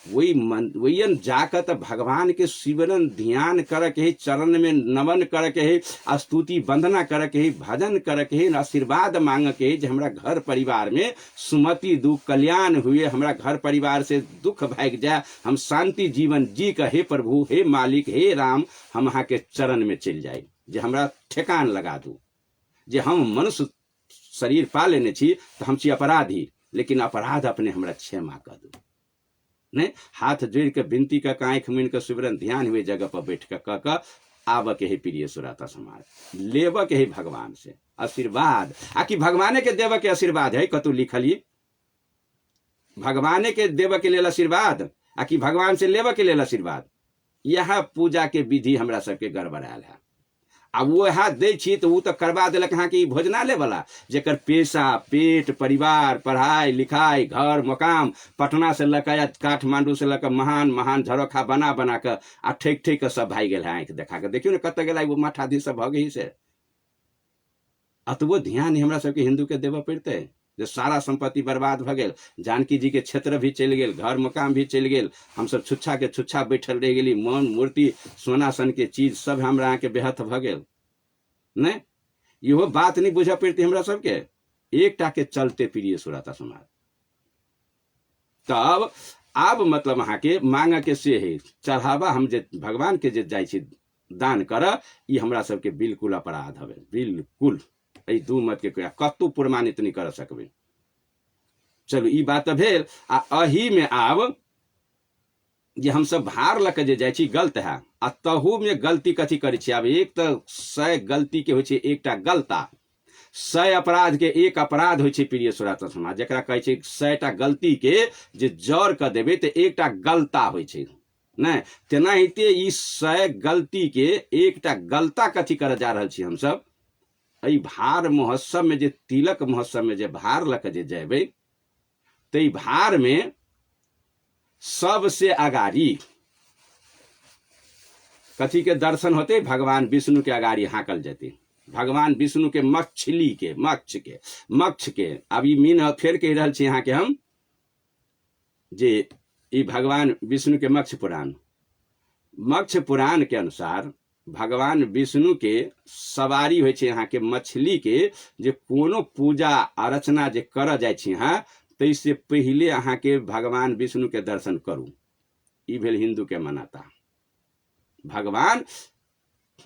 वही जाकर तो भगवान के सिमरन ध्यान कर के, चरण में नमन कर के, स्तुति वंदना कर के, भजन कर के, आशीर्वाद मांग के, जो हमरा घर परिवार में सुमति दुख कल्याण हुए, हमरा घर परिवार से दुख भाग जाए, हम शांति जीवन जी का हे प्रभु हे मालिक हे राम, हम अहाँ के चरण में चल जाए। जे हमरा ठेकान लगा दू। जे हम मनुष्य शरीर पा लेने छी तो हम छी अपराधी, लेकिन अपराध अपने हमरा क्षमा कर दू। नहीं हाथ जोड़ के विनती का आंख मीन के सुवरन ध्यान हुए जगह पर बैठ कर आब के है प्रिय श्रोता समाज। लेब के है भगवान से आशीर्वाद। आकि भगवाने के देव के आशीर्वाद है कतु लिखलिए? भगवाने के देव के लेल आशीर्वाद, आकि भगवान से लेब के लेल आशीर्वाद? यह पूजा के विधि हमरा सबके गड़बड़ायल है। आ वह दे छी तो वो तो करवा दिलक अहाँ के भोजनालय वाला, जेकर पेशा पेट परिवार पढ़ाई लिखाई घर मकाम पटना से लकर काठमांडू से लकर महान महान झरोखा बना बना कर आ ठेक ठेक के सब भाई गेल है। आंख देखा के देखियो ना कत गेला वो मठाधी सब भगे से। अतबो ध्यान हमरा सबके हिंदू के देव पड़ते। जो सारा संपत्ति बर्बाद भ गेल, जानकी जी के क्षेत्र भी चल गेल, घर मकाम भी चल गेल, हम सब छुच्छा के छुच्छा बैठल रह गेली, मन मूर्ति सोना सन के चीज सब हमरा अहाँ के बेहत भ गेल। नहीं इहो बात नहीं बुझ पड़ती हमरा सबके। एकटा के चलते प्रिय श्रोता समाज। तब अब मतलब अहाँ के मांग के से है चढ़ावा हम जे भगवान के जे जाय छी दान कर, ई हमरा सबके बिल्कुल अपराध हवे, बिल्कुल। ए दू मत के कतु प्रमाणित नहीं कर सकबे। चलो ई बात भेल। आ अही में आब जे हम सब भार लक जे जाय छी गलत है। आ तहू में गलती कथी करे छी? आब एक तो 100 गलती के होय छै एकटा गलता, 100 अपराध के एक अपराध होय छै प्रिय श्रोता समाज। जेकरा कहै छै 100टा गलती के जे जोड़ क देबे तो एकटा गलता होय छै। नहीं तेनाहिते ई 100 गलती के एकटा गलता कथी करे जा रहल छी हम सब? एहि भार महोत्सव में जे तिलक महोत्सव में जे भार लक जे जेबै, तो भार में सबसे अगाड़ी कथी के दर्शन होते? भगवान विष्णु के अगाड़ी हाकल जेते। भगवान विष्णु के मक्ष के अब ई मीन फेर कह रहल छी यहाँ के हम जे ई भगवान विष्णु के मक्ष पुराण के अनुसार भगवान विष्णु के सवारी होय छै यहाँ के मछली के। जे कोनो पूजा अर्चना जे कर जाय छी यहाँ, तैसे पहले अहाँ के भगवान विष्णु के दर्शन करू। ई भेल हिंदू के मान्यता। भगवान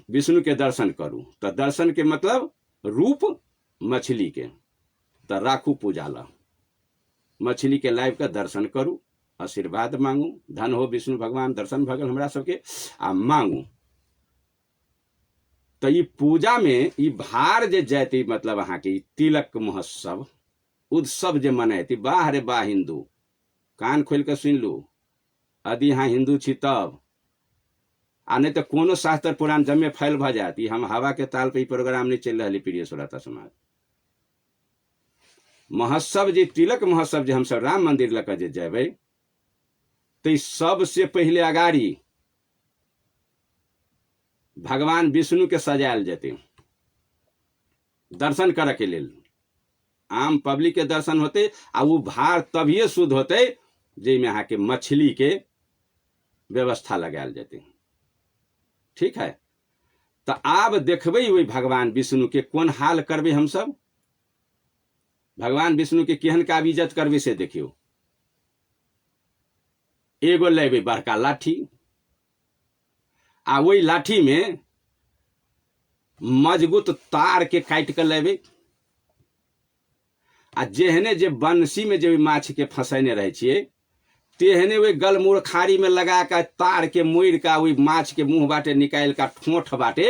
विष्णु के दर्शन करू तो दर्शन के मतलब रूप मछली के, तो राखू पूजा ला मछली के लाइव का दर्शन करू, आशीर्वाद मांगू, धन हो विष्णु भगवान दर्शन भगल हमरा सबके आ मांगू। तो ई पूजा में ई भार जे जाती मतलब अहाँ के तिलक महोत्सव उत्सव जे मनाती, वाह रे वाह हिंदू, कान खोल के सुन लू। यदि यहाँ हिंदू छी तब, आ नहीं तो कोनो शास्त्र पुराण जमे फैल भ जात। हम हवा के ताल पे प्रोग्राम नहीं चल रही प्रिय श्रोता समाज। महोत्सव जे तिलक महोत्सव जे हम सब राम मंदिर लक जे जेबै, तो सबसे पहले अगाड़ी भगवान विष्णु के सजायल जेते दर्शन करे के लेल। आम पब्लिक के दर्शन होते आ वो भार तभिए शुद्ध होते जेमे अहाँ के मछली के व्यवस्था लगायल जेते। ठीक है। तो आब देखबै वही भगवान विष्णु के कोन हाल करबै हम सब। भगवान विष्णु के केहन का इज्जत करबै से देखियो। एगो लेबै बड़का लाठी, आ वही लाठी में मजबूत तार के काटि के लेबै, आ जेहने जे बंसी में जे माछ के फंसेने रहे छियै तेहने वही गलमूड़ खाड़ी में लगा के तार के मोड़ के वही माछ के मुंह बाटे निकाल के ठोठ बाटे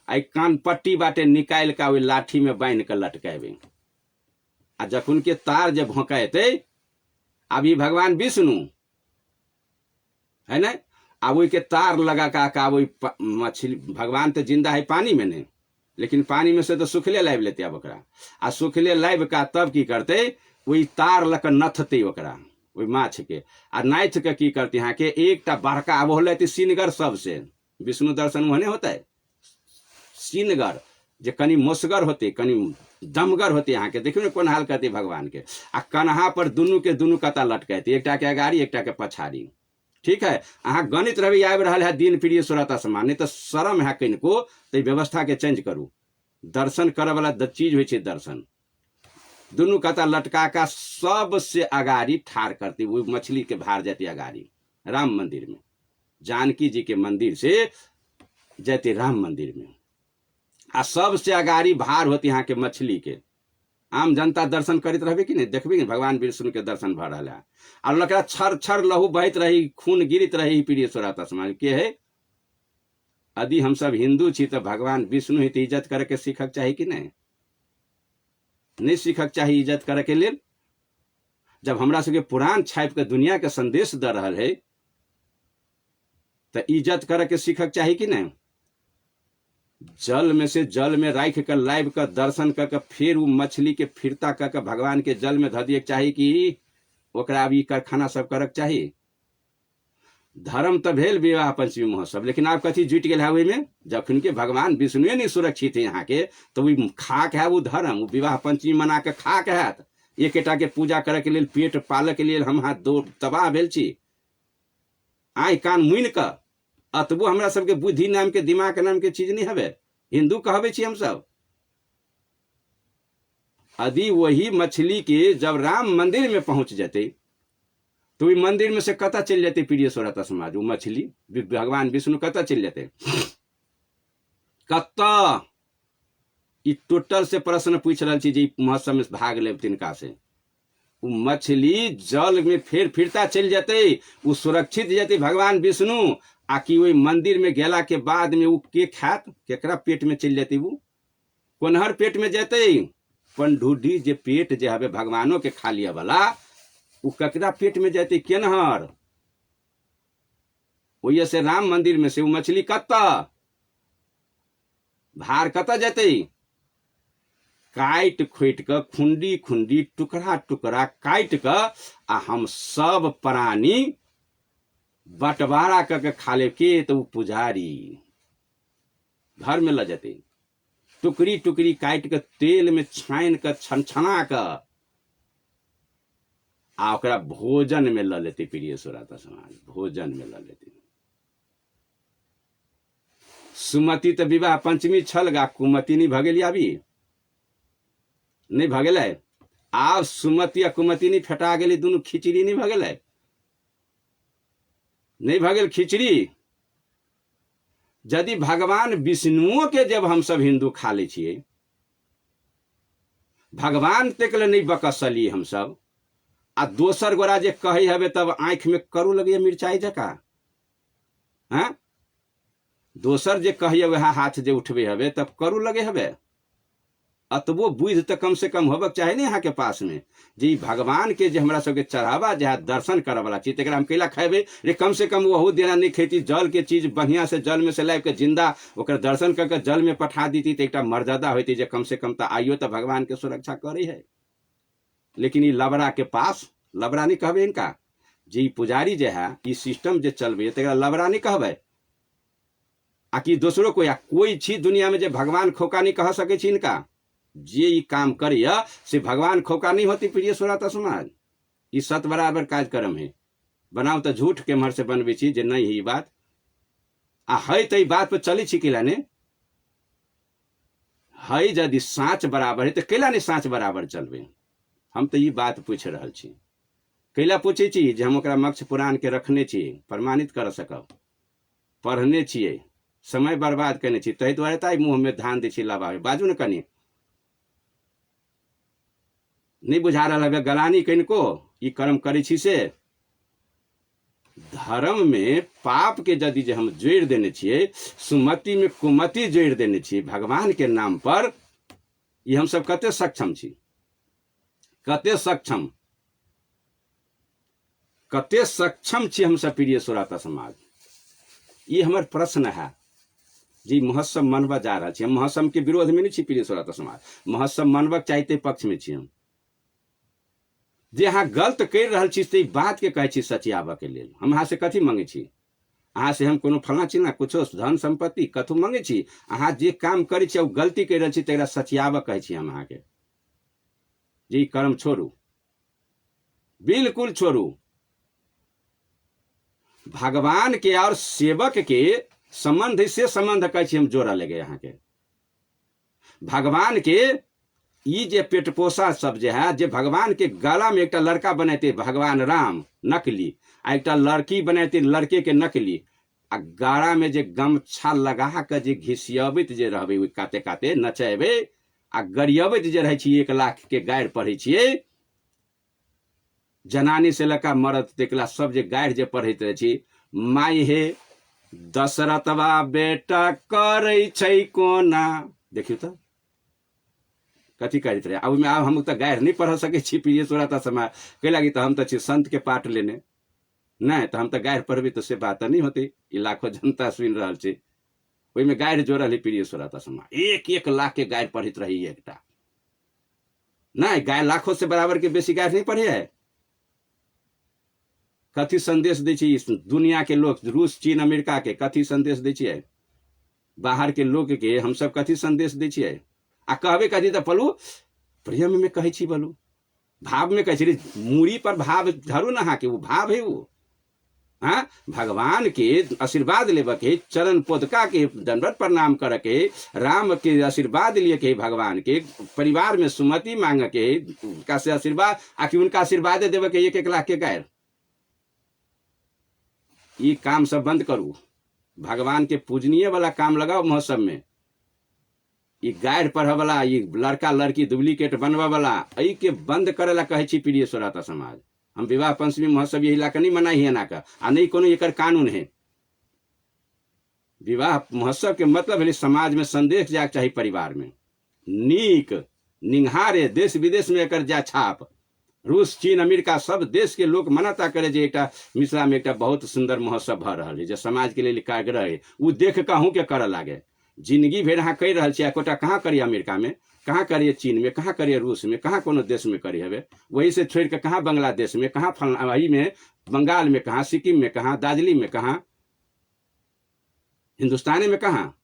आ कान पट्टी बाटे निकाल के वही लाठी में बांध के लटकेबै। आ जखन के तार जे भोंकेते, अभी भगवान विष्णु है ना, आ वही के तार लगा का वही मछली, भगवान तो जिंदा है पानी में नहीं, लेकिन पानी में से तो सुखले लाइब लेते अब ओकरा, आ सुखले लाइब का तब की करते, वही तार लक नथते ओकरा वही माछ के, आ नाथ के की करते यहाँ के एकटा बड़का अब होले सीनगर सबसे विष्णु दर्शन वहने होता है। सीनगर जे कनी मोसगर होते, कनी दमगर होते यहाँ के, देखियो ना कौन हाल करते भगवान के। आ कन्हा पर दुनू के दुनू कता लटकते, एकटा के अगाड़ी एकटा के पछाड़ी। ठीक है, अहाँ गणित रवि आबि रहा है दिन प्रिय सुरत आसमान, नहीं तो शर्म है कनिको तो व्यवस्था के चेंज करू। दर्शन करे वाला चीज हो दर्शन। दुनू कता लटका का सबसे अगाड़ी ठार करती, वो मछली के भार जाती अगाड़ी राम मंदिर में, जानकी जी के मंदिर से जाते राम मंदिर में, आ सबसे अगाड़ी भार होती यहाँ के मछली के। आम जनता दर्शन करित रहबे कि नहीं, देखबे कि भगवान विष्णु के दर्शन भ रहा है, और लकड़ा छर छर लहू बहत रही, खून गिरित रही प्रिय सुरत आसमान के है। यदि हम सब हिंदू छी तो भगवान विष्णु ही तो इज्जत करे के सीखक चाहिए कि नहीं, नहीं सीखक चाहिए इज्जत करे के लिए। जब हमरा सबके पुराण छाप के दुनिया के संदेश दे रहा है तो इज्जत करे के सीखक चाहिए कि नहीं। जल में से जल में राख कर लाइब कर दर्शन कर फिर वो मछली के फिरता कर भगवान के जल में धऽ दिए चाहिए कि ओकरा अभी कारखाना सब करक चाहिए। धर्म तो भेल विवाह पंचमी महोत्सव, लेकिन आप कथी जुट गए है में, जखन के भगवान विष्णु नहीं सुरक्षित है यहाँ के, तो वो खाक है वो धर्म, वो विवाह पंचमी मना के खाक है। एकेटा के पूजा करे के लिए, पेट पाले के लिए हम हाथ दो तबाह भेल छी। आइ कान मुइन का अतबो हमरा सबके बुद्धि नाम के दिमाग नाम के चीज नहीं हवे, हिंदू कहबे छी हम सब। यदि वही मछली के जब राम मंदिर में पहुंच जाते तो वही मंदिर में से कता चल जाते प्रिय सुरत समाज, वो मछली भगवान विष्णु कता चल जाते, कता। ई टोटल से प्रश्न पूछ रहा छी जी महोत्सव में भाग ले तिनका से। वो मछली जल में फिर फिरता चल जाते, वो सुरक्षित जाते भगवान विष्णु। आकि वही मंदिर में गेला के बाद में वो के खात, केकरा पेट में चल जाती, वो कोनहर पेट में जाते, पंडुडी जे पेट जे हवे भगवानों के खा लिया वाला, वो ककरा पेट में जाते, केनहर। वही से राम मंदिर में से वो मछली कत्ता भार कता जाते, काट खोट कर खुंडी खुंडी टुकड़ा टुकड़ा काट कर आ हम सब प्राणी बंटवारा करके खा ले के, तो वो पुजारी घर में ल जाते, टुकड़ी टुकड़ी काट कर तेल में छान कर छनछना कर आ ओकरा भोजन में ल लेते प्रिय सुरत समाज, भोजन में ल लेते। सुमति तो विवाह पंचमी छल गा, कुमति नहीं भगेली, अभी नहीं भगेल। आब सुमति आ कुमति नहीं फेटा गेली, दोनों खिचड़ी नहीं भगेल, नहीं भगेल खिचड़ी। यदि भगवान विष्णुओं के जब हम सब हिंदू खा ले छिए, भगवान तक ले नहीं बकसली हम सब, आ दोसर गोरा जे कही हवे तब आंख में करू लगे मिर्चाई जका। हाँ, दोसर जे कही वह हाथ जे उठबे हवे तब करू लगे हवे। अतबो बुझ तो कम से कम होबक चाहे नहीं यहाँ के पास में, जी भगवान के जो हमरा सबके चढ़ावा जहाँ दर्शन करे वाला चीज हम कैला खेबे रे, कम से कम वहू देना नहीं खेती। जल के चीज बढ़िया से जल में से लाइब के जिंदा ओकर दर्शन करके जल में पठा दीती तो एक मर्यादा होती, जे कम से कम तो आइयो तो भगवान के सुरक्षा करे है। लेकिन ये लबड़ा के पास, लबड़ा नहीं कहबे इनका, जी पुजारी जे है ई सिस्टम जे चलबे तो लबड़ा नहीं कहबे। आकि दूसरों को या कोई चीज दुनिया में जो भगवान खोका नहीं कह सके इनका, जे ई काम करिए से भगवान खोका नहीं होती प्रिय सुरत समाज। ई सत बराबर कार्यक्रम है, बनाओ तो झूठ के मर से बनबे छी जे नहीं है बात आ है तो बात पर चली छिकिला ने। है यदि साँच बराबर है तो कैला नहीं साँच बराबर चलबे। हम तो ये बात पूछ रहा छी, कैला पूछे छी जे हम ओकरा मक्ष पुराण के रखने छियै, प्रमाणित कर सकब, पढ़ने छियै, समय बर्बाद करने छी, ताहि दुआरे ताइ मुँह में धान दै छी लबावे। बाजू ने कनी, नहीं बुझा रहा है गलानी कनिको ई कर्म करे छी से। धर्म में पाप के यदि जे हम जोड़ देने छियै, सुमति में कुमति जोड़ देने छियै भगवान के नाम पर, ये हम सब कते सक्षम छी, कते सक्षम, कते सक्षम छी हम सब प्रिय श्रोता समाज। ये हमार प्रश्न है जी। महोत्सव मनबा जा रहा छी, हम महोत्सव के विरोध में नहीं छी प्रिय श्रोता समाज, महोत्सव मनबक चाहते पक्ष में छी हम। जे अहाँ गलत कर रहा छी ते बात के कहे छी सचियाबा के लेल। हम अहाँ से कथी मांगे छी, अहाँ से हम कोनो फलना चिन्ह कुछो धन संपत्ति कथू मांगे छी। अहाँ जे काम करे छी गलती कर रहा छी तेरा सचियाबा कहे छी हम अहाँ के, जी कर्म छोड़ू, बिल्कुल छोड़ू। भगवान के और सेवक के संबंध से संबंध कहे छी हम जोड़ा लगे यहाँ के। भगवान के ई जे पेटपोसा सब जे है, जे भगवान के गला में एक लड़का बनाते भगवान राम नकली, आ एक लड़की बनाते लड़के के नकली, आ गाड़ा में जे गमछा लगा के जे घिसियबैत जे रहबे काते काते नचेबे, आ गरियबैत जे रहे छी 1 लाख के गारि पढ़े छियै, जनानी से लड़का मरद तेकला सब जे गारि जे पढ़ैत रहे छी, माई हे दशरथवा बेटा करे छै कोना। देखियो तो कथी करते रहे। अब हम तो गायर नहीं पढ़ सके छी प्रिय श्रोता समाज, कह लगी तो हम तो संत के पाठ लेने नहीं, तो हम तो गायर पढ़बी तो से बात नहीं होती। लाखों जनता सुन रहा है, वही में गायर जोड़ल है प्रिय श्रोता समाज। 1-1 लाख के गायर पढ़ित रही एकटा नहीं, गाय लाखों से बराबर के बेसी गायर नहीं पढ़े है। कथी संदेश दै छी दुनिया के लोग, रूस चीन अमेरिका के कथी संदेश दै छियै, बाहर के लोग के हम सब कथी संदेश दै छियै। आ कहबे कथी तो पलू प्रेम में कहे छी, बोलू भाव में कहे छी, मूड़ी पर भाव धरू ना के, वो भाव है वो। हाँ, भगवान के आशीर्वाद लेबे के, चरण पोदका के दंडवत प्रणाम कर के, राम के आशीर्वाद लिए के, भगवान के परिवार में सुमति मांग के, उनका से आशीर्वाद आखिर उनका आशीर्वाद देवे के 1-1 लाख के गायर। ये काम सब बंद करू, भगवान के पूजनीय वाला काम लगाओ महोत्सव में। ये गायर पढ़े वाला, ये लड़का लड़की डुप्लीकेट बनवा वाला, यही के बंद करे ला कहे छी प्रिय श्रोता समाज। हम विवाह पंचमी महोत्सव यही लाकर नहीं मनाई है ना का, आ नहीं कोनो एकर कानून है। विवाह महोत्सव के मतलब है समाज में संदेश जाके चाहिए, परिवार में नीक निहारे, देश विदेश में एकर जा छाप। रूस चीन अमेरिका सब देश के लोग मनाता करे जे एक मिथिला में एक बहुत सुंदर महोत्सव भ रहा है, जो समाज के लिए काग्रह है, वो देख कहूँ के कर लागे। जिंदगी भर अहाँ कर रहा है, कोटा कहाँ करिए अमेरिका में, कहाँ करिए चीन में, कहाँ करिए रूस में, कहाँ कोनो देश में करिए हवे, वही से छोड़ के कहाँ बांग्लादेश में, कहाँ फलना वही में बंगाल में, कहाँ सिक्किम में, कहाँ दार्जिलिंग में, कहाँ हिंदुस्तान में, कहाँ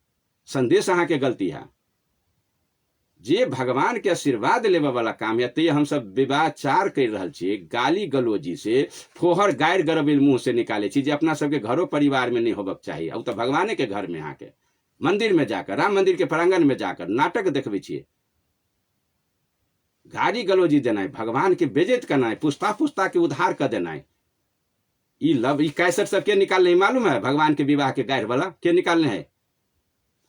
संदेश अहाँ के गलती है। जे भगवान के आशीर्वाद लेवे वाला काम है, ते हम सब विवाचार कर रहा छे, गाली गलोजी से फोहर गायर गरबिल मुंह से निकाले छी, जे अपना सबके घरों परिवार में नहीं होबक चाहिए। अब तो भगवाने के घर में आके मंदिर में जाकर, राम मंदिर के प्रांगण में जाकर नाटक देखबे छिए, गाली गलोजी देना है, भगवान के बेइज्जत करना है, पुस्ता पुस्ता के उद्धार कर देना है। ई लव ई कैसेट सब के निकालने मालूम है, भगवान के विवाह के गायर वाला के निकालने है।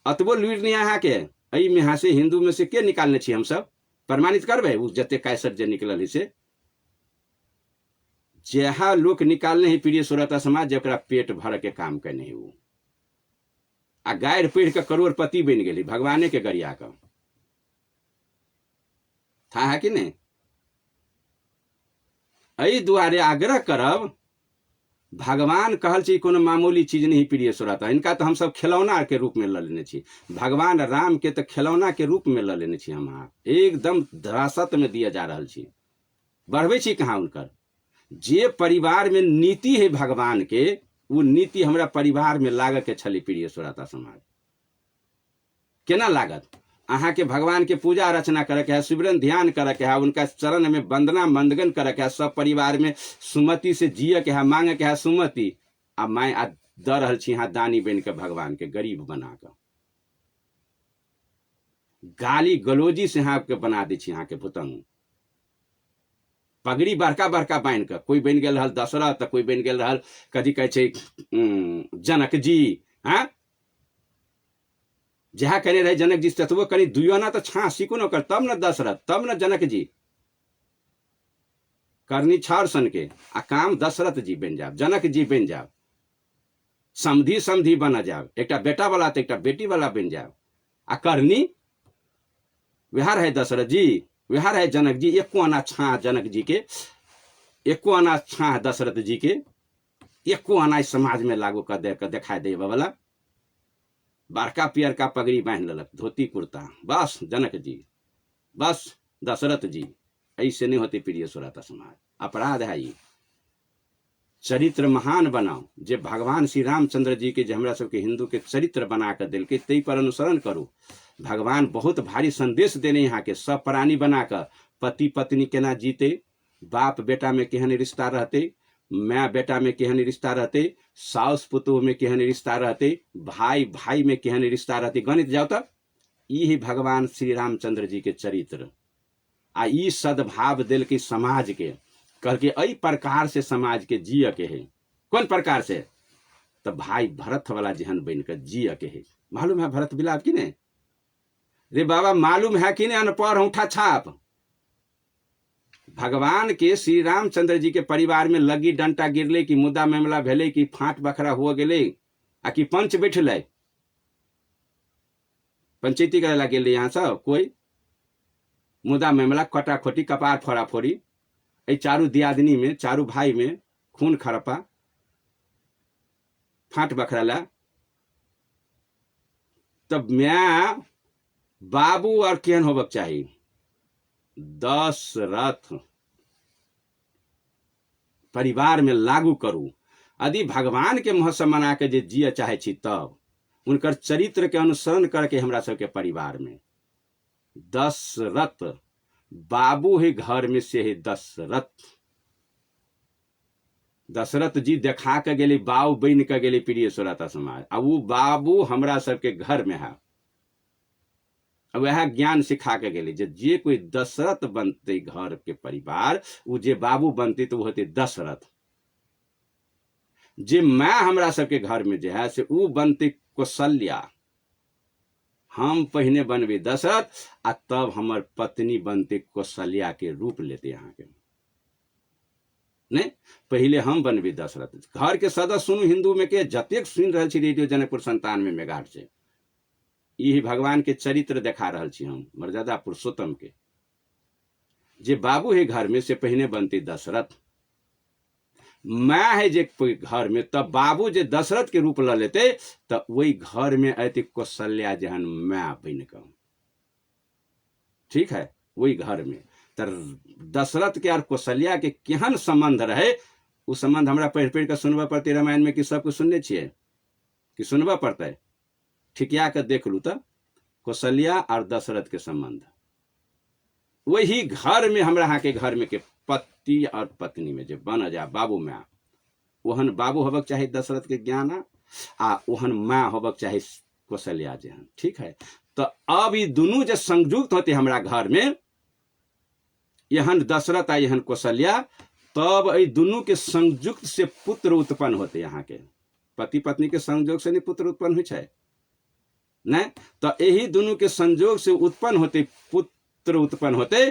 अतबो लुट नहीं यहाँ के अई में, यहाँ से हिंदू में से के निकालने छी हम सब, प्रमाणित करबे उ जते कैसेट जे निकलल है से। जहाँ लोग निकालने है प्रिय श्रोता समाज, जरा पेट भर के काम करने है, वो आ गायर पढ़ के करोड़पति बन गए भगवाने के गरिया का, था है कि नहीं। अई दुआरे आग्रह करब, भगवान कहल छी कोनो मामूली चीज नहीं प्रिय श्रोता, इनका तो हम सब खिलौना के रूप में ल लेने छी। भगवान राम के तो खिलौना के रूप में ल लेने छी हम, एकदम धरासत में दिया जा रहा छी, बढ़वे छी कहाँ उनकर। जे परिवार में नीति है भगवान के, वो नीति हमरा परिवार में लाग के छली प्रिय श्रोता समाज। केना लागत, अहाँ के भगवान के पूजा अर्चना करे के है, सिमरन ध्यान करे के है, उनका चरण में वंदना मंदगन करे के है, सब परिवार में सुमति से जिये के है, मांगे के है सुमति। आ मैं आ द रहल छी यहाँ दानी बन के भगवान के गरीब बना कर। गाली गलोजी से यहाँ के बना दी यहाँ के पुतंग। पगड़ी बड़का बड़का बांध के कोई बन गेल रहल दशरथ, कोई बन गेल रहल कथी कहै छै जनक जी। हाँ, जहाँ करे रहे जनक जी ततबो करी दुइयो ना तो छा सीखो न कर, तब न दशरथ, तब न जनक जी करनी छाड़ सन के आ काम दशरथ जी बन जाब, जनक जी बन जाब, समधी समधी बना जाब, एक बेटा वाला तो एक बेटी वाला बन जाब। आ करनी विहार है दशरथ जी, विहार है जनक जी, एको आना छा जनक जी के, एको आना छा दशरथ जी के, एको आना समाज में लागू कर दे कर दिखाई दे वाला। बड़का पियर का पगड़ी बांध ललक, धोती कुर्ता, बस जनक जी, बस दशरथ जी। ऐसे नहीं होती प्रिय सुरता समाज, अपराध है ये। चरित्र महान बनाओ, जे भगवान श्री रामचंद्र जी के, जे हमरा सबके हिंदू के चरित्र बना कर दिल के, तई पर अनुसरण करू। भगवान बहुत भारी संदेश देने यहाँ के, सब प्राणी बनाकर पति पत्नी केना जीते, बाप बेटा में केहन रिश्ता रहते, माँ बेटा में केहन रिश्ता रहते, साउस पुतोह में केहन रिश्ता रहते, भाई भाई में केहन रिश्ता रहते, गणित जाओ तब। यही भगवान श्री रामचंद्र जी के चरित्र आ ई सद्भाव दिल के समाज के, कह के अई प्रकार से समाज के जिय के है। कौन प्रकार से? तो भाई भरत वाला जहन बन कर जिय के है। मालूम है भरत बिलाप की नहीं? रे बाबा मालूम है कि नहीं? अनपढ़ उठा छाप। भगवान के श्री रामचंद्र जी के परिवार में लगी डंटा गिरले कि मुद्दा मामला भेले कि फाट बखरा हुआ गेले आ कि पंच बैठले, पंचायती करे ला गेले यहाँ सब कोई मुद्दा मामला कटा खोटी कपार फोड़ा फोड़ी, ए चारू दियादनी में, चारू भाई में खून खरपा फाट बखराला। तब मैं बाबू और केहन होबक चाहिए? दशरथ परिवार में लागू करू। यदि भगवान के महोत्सव मना के जे जिय चाहे छी, तब उनकर चरित्र के अनुसरण करके हमरा सबके परिवार में दशरथ बाबू है, घर में से है दशरथ। दशरथ जी देखा के गेली, बाबू बन के गेली प्रिय सुरता समाज। अब वो बाबू हमरा सबके घर में है, वह ज्ञान सिखा के गेली जे कोई दशरथ बनते घर के परिवार, वो जे बाबू बनते तो वो होते दशरथ। जे मैं हमरा सबके घर में जे है से वो बनते कौशल्या। हम पहले बनबे दशरथ आ तब हमर पत्नी बनते कौशल्या के रूप लेते यहाँ के। नहीं, पहले हम बनबे दशरथ। घर के सदस्य सुनू, हिंदू में के जतेक सुन रहे छी रेडियो जनकपुर 97 मेगाहर्ट्ज से, यही भगवान के चरित्र देखा रहा छी हम, मर्यादा पुरुषोत्तम के। जे बाबू है घर में से पहले बनते दशरथ। मैं है जे कोई घर में, तब बाबू जे दशरथ के रूप ल लेते, तब वही घर में आती कौशल्या जहन मैं बन कर। ठीक है, वही घर में तर दशरथ के और कौशल्या के केहन संबंध रहे, वो संबंध हमरा पढ़ पढ़ के सुनबा पड़ते रामायण में कि सबको सुनने छिए कि सुनबा पड़ता है। ठिकिया के देख लू तो कौशल्या और दशरथ के संबंध वही घर में, हमरा यहाँ के घर में के पति और पत्नी में जे बन जा बाबू माँ, ओहन बाबू होबक चाहे दशरथ के ज्ञान आ ओहन माँ होबक चाहे कौशल्या जहन। ठीक है, तो अब ये दोनों जो संयुक्त होते हमरा घर में, यहन दशरथ आ यहन कौशल्या, तब ये दोनों के संयुक्त से पुत्र उत्पन्न होते। यहाँ के पति पत्नी के संयोग से नहीं पुत्र उत्पन्न हुई है नहीं, तो यही दोनों के संयोग से उत्पन्न होते, पुत्र उत्पन्न होते।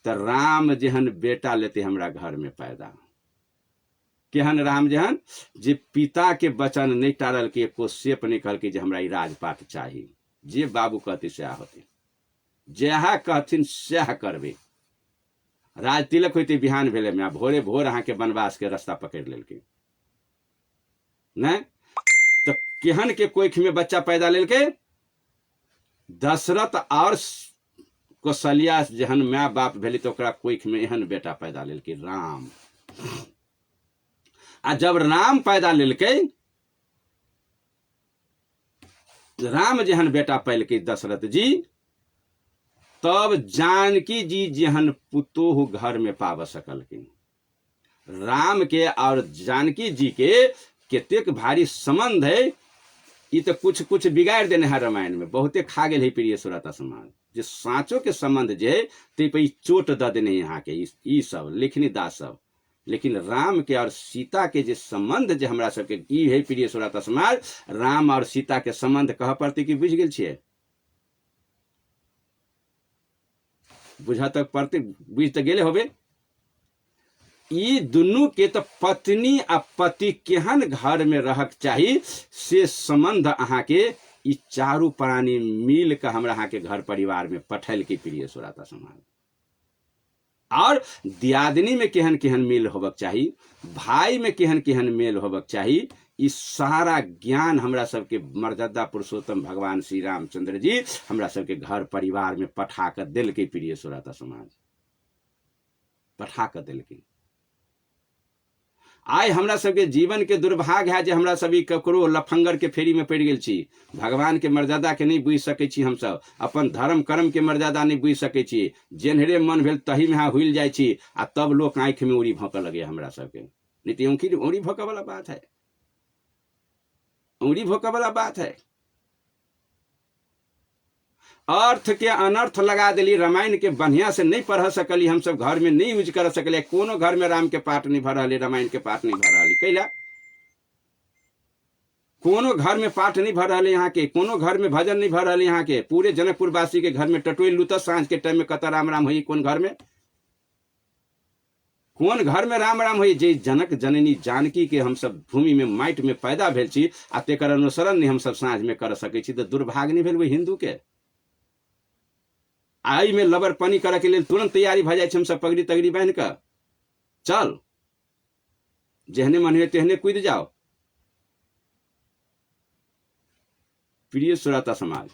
तो राम जहन बेटा लेते हमरा घर में पैदा, केहन राम जहन जे पिता के वचन नहीं टारल के, एको सेप नहीं कहल के जे हमरा ई राजपाट चाहिए। जे बाबू कहते सह होते, जह कहथिन सह करबे। राज तिलक होते बिहान भेले में, भोरे भोर अहाँ के वनवास के रास्ता पकड़ लेलके नहीं। तो केहन के कोख में बच्चा पैदा लेलके? दशरथ और कौशल्या जहन माँ बाप भेली, तो ओकरा कोख में एहन बेटा पैदा लेलके राम। आ जब राम पैदा लेलके, राम जहन बेटा पैलके दशरथ जी, तब जानकी जी जहन पुतोह घर में पाव सकलकिन। राम के और जानकी जी के केतेक भारी संबंध है, ये तो कुछ कुछ बिगाड़ देने हैं रामायण में, बहुते खा गए है प्रिय श्रोता समाज। जो साँचो के संबंध जे ते पे चोट द देने यहाँ के ई सब लेखनी दास सब। लेकिन राम के और सीता के जे संबंध जे हमरा सबके ई है प्रिय श्रोता समाज, राम और सीता के संबंध कह पड़ते कि बुझ गेल छियै? बुझ तक पड़ते, बुझ तो गेले होबे। ई दुनू के तो पत्नी आ पति केहन घर में रहक चाहिए से संबंध अहाँ के ई चारू प्राणी मिल के हमरा अहाँ के घर परिवार में पठल के प्रिय श्रोता समाज। और दियादनी में केहन केहन मेल होबक चाहिए, भाई में केहन केहन मेल होबक चाहिए, ई सारा ज्ञान हमरा सबके मर्यादा पुरुषोत्तम भगवान श्री रामचंद्र जी हमरा सबके घर परिवार में पठा कर दिल के प्रिय श्रोता समाज, पठा कर दिल के। आइ हमरा सबके जीवन के दुर्भाग्य है जे हमरा सभी ककरो लफंगर के फेरी में पड़ गेल छी। भगवान के मर्यादा के नहीं बुझ सकै छी, हमसब अपन धर्म कर्म के मर्यादा नहीं बुझ सकै छी। जेनहरे मन भेल तही में हाँ हुल जाय छी आ तब लोग आंख में उड़ी भौंक लगे हमरा सबके। नहीं तो उड़ी भौंक वाला बात है, उड़ी भौंक वाला बात है। अर्थ के अनर्थ लगा दिली, रामायण के बढ़िया से नहीं पढ़ सकली, हम सब घर में नहीं यूज कर सकले। कोनो घर में राम के पाठ नहीं भर रही, रामायण के पाठ नहीं भर रही, कैला कोनो घर में पाठ नहीं भर रहे यहाँ के, कोनो घर में भजन नहीं भर रहे यहाँ के। पूरे जनकपुर वासी के घर में टटोल लूत सांझ के टाइम में कत राम राम हुई, कौन घर में, कौन घर में राम राम हुई? जे जनक जननी जानकी के हम सब भूमि में माटि में पैदा भेल छी आ तेकर अनुसरण नहीं हम सब साँझ में कर सकै छी, तो दुर्भाग्य नहीं भेल वही हिंदू के। आई में लबर पानी करे के लिए तुरंत तैयारी भ जाए, हम सब पगड़ी तगड़ी बांध कर चल, जेहने मन हुए तेहने कूद जाओ। प्रिय श्रोता समाज,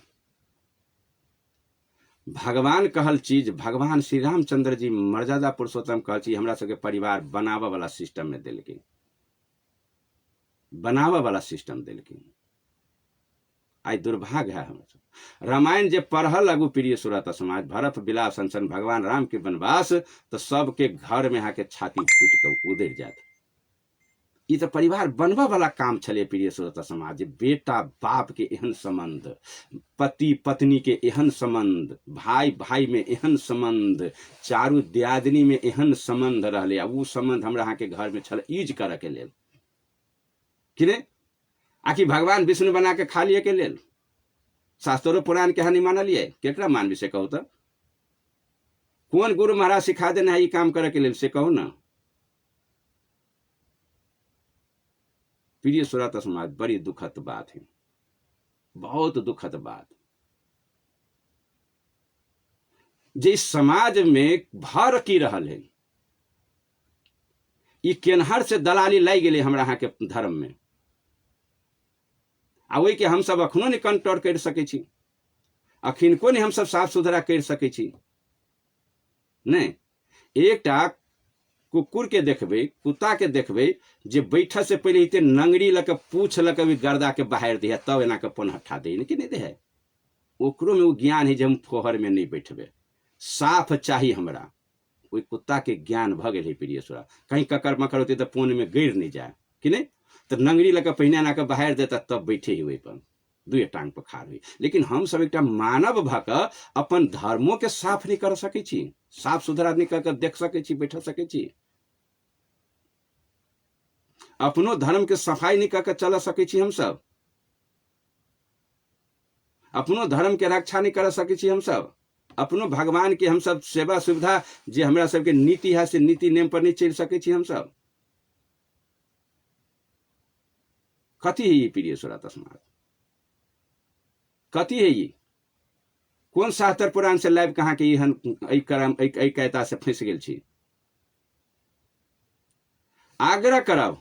भगवान कहल चीज, भगवान श्री रामचंद्र जी मर्यादा पुरुषोत्तम कहल चीज हमरा सबके परिवार बनावे वाला सिस्टम में दिल के, बनावे वाला सिस्टम दिल के। आई दुर्भाग्य है हम सब। रामायण जे पढ़ल लगू प्रिय श्रोता समाज, भरत विलाप संसन भगवान राम के वनवास, तो सबके घर में आके छाती फूट के उधर जात। ये तो परिवार बनवा वाला काम छले प्रिय श्रोता समाज। बेटा बाप के एहन संबंध, पति पत्नी के एहन संबंध, भाई भाई में एहन संबंध, चारू दियादनी में एहन संबंध रहले। अब वो संबंध हमरा अहाँ के घर में छल यूज करे के लेल कि ने, आखिर भगवान विष्णु बना के खा लिए के लेल? शास्त्रों पुराण के हानि मानलिए? केकरा मानबी से कहू तो? कौन गुरु महाराज सिखा देना है ये काम करे के लेल से कहू ना। प्रिय श्रोता समाज, बड़ी दुखद बात है, बहुत दुखद बात। जे समाज में भर की रहल है, ये केनहर से दलाली लाई गेले हमरा अहाँ के धर्म में, आ वही के हम सब अखनो नहीं कंट्रोल कर सकै छी, अखिनको नहीं हम सब साफ सुथरा कर सकै छी। नहीं, एकटा कुकुर के देखबे, कुत्ता के देखबे, जे बैठ से पहले इते नंगरी लके पूछ लके भी गर्दा के बाहर दिया, तब एना के पन हटा दे कि नहीं दे। ओकरो में वो ज्ञान है जे हम फोहर में नहीं बैठबे, साफ चाहिए हमरा। कोई कुत्ता के ज्ञान भ गेल है प्रिय श्रोता, कहीं ककर मकर होते तो पोन में गिर नहीं जाए कि नहीं, तो नंगरी लगे पहिने ना के बाहर देता तब बैठे हुए पर दुए टांग पर खाड़ हुई। लेकिन हम सब एक मानव भक अपन धर्मों के साफ नहीं कर सकै छी, साफ सुथरा नहीं कर देख सकै छी, बैठ सकै छी, अपनो धर्म के सफाई नहीं करके चल सकै छी, हम सब अपनो धर्म के रक्षा नहीं कर सकै छी, हम सब अपनो भगवान के हम सब सेवा सुविधा जे हमरा सबके नीति है से नीति नियम पर नहीं चल सकै छी। हम सब कथी है ये प्रिय श्रोता समाज, कथी है ये? कौन शास्त्र पुराण से लाइव कहाँ के एहन कैता से फंस गेल छी? आग्रह करब,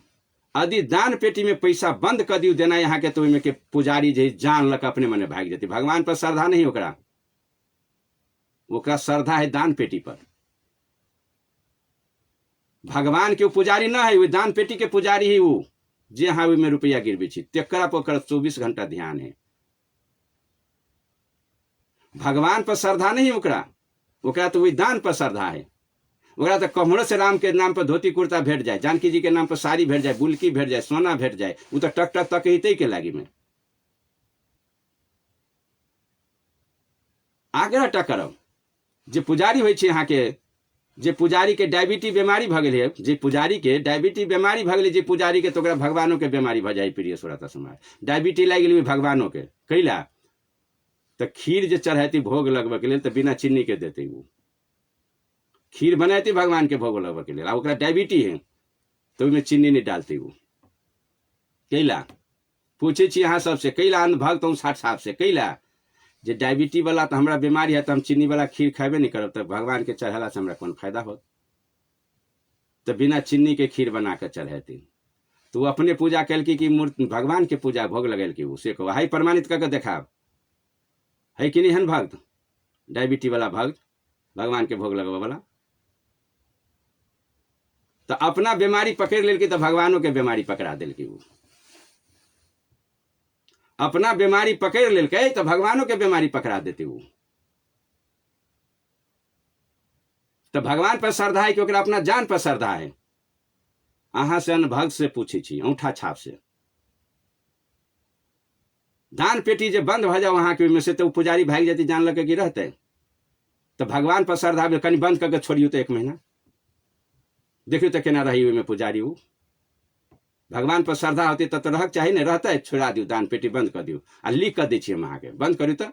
यदि दान पेटी में पैसा बंद कर दियो देना यहाँ के, तो में के पुजारी जे जान लक अपने मने भाग जाती। भगवान पर श्रद्धा नहीं, ओकरा श्रद्धा है दान पेटी पर। भगवान के पुजारी ना है, वो दान पेटी के पुजारी है। वो जे हाँ में रुपया गिरबे छी, तेकरा पर 24 घंटा ध्यान है। भगवान पर श्रद्धा नहीं ओकरा तो वही दान पर श्रद्धा है। ओकरा तो कमरो से राम के नाम पर धोती कुर्ता भेट जाए, जानकी जी के नाम पर साड़ी भेट जाए, बुलकी भेट जाए, सोना भेट जाए, वो तो टक टक तक हिते के लागी में। आग्रह टा करब जे पुजारी होइ छै अहाँके, जे पुजारी के डायबिटीज बीमारी भ गेल है, जे पुजारी के डायबिटीज बीमारी भ गेल, जे पुजारी के तो ओकरा भगवानों के बीमारी भ जाए प्रिय श्रोता समाज। डायबिटीज लागि गेल भगवानों के कैला तो खीर जे चढ़ाती भोग लगबे के लिए तो बिना चीनी के देते, वो खीर बनाती भगवान के भोग लगबे के लिए, ओकरा डायबिटीज है तो उसमें चीनी नहीं डालती। वो कैला पूछे छी अहाँ सबसे, कैला अंधभक्त हूँ साठ साहब से, कैला जे डायबिटीज वाला तो हमारा बीमारी है तो हम चीनी वाला खीर खाबे नहीं करब, तो भगवान के चढ़ाला से हमरा कौन फायदा हो। तो बिना चीनी के खीर बना कर चढ़ाती, तो वो अपने पूजा कल की मूर्ति भगवान के पूजा भोग लगल की, उसे को हाई प्रमाणित करके देखा है कि नहीं हन भक्त, डायबिटीज वाला भक्त भगवान के भोग लगवा वाला। तो अपना बीमारी पकड़ लेल की तो भगवानों के बीमारी पकड़ा दिल की, वो अपना बीमारी पकड़ लेल के तो भगवानों के बीमारी पकड़ा देते। वो तो भगवान पर श्रद्धा है कि ओकरा अपना जान पर श्रद्धा है। अहाँ से अनभक्त से पूछे छी, औंठा छाप से दान पेटी जे बंद भ जाओ अहाँ के में से, तो पुजारी भाग जाती जान लगे कि रहते, तो भगवान पर श्रद्धा कहीं बंद करके छोड़ियो तो 1 महीना देखियो तो केना रही में पुजारी। वो भगवान पर श्रद्धा होती तो रहक चाहिए नहीं, रहता है छोड़ा दियो, दान पेटी बंद कर दियो आ लिख कर दी हम अहाँ के, बंद करियो तो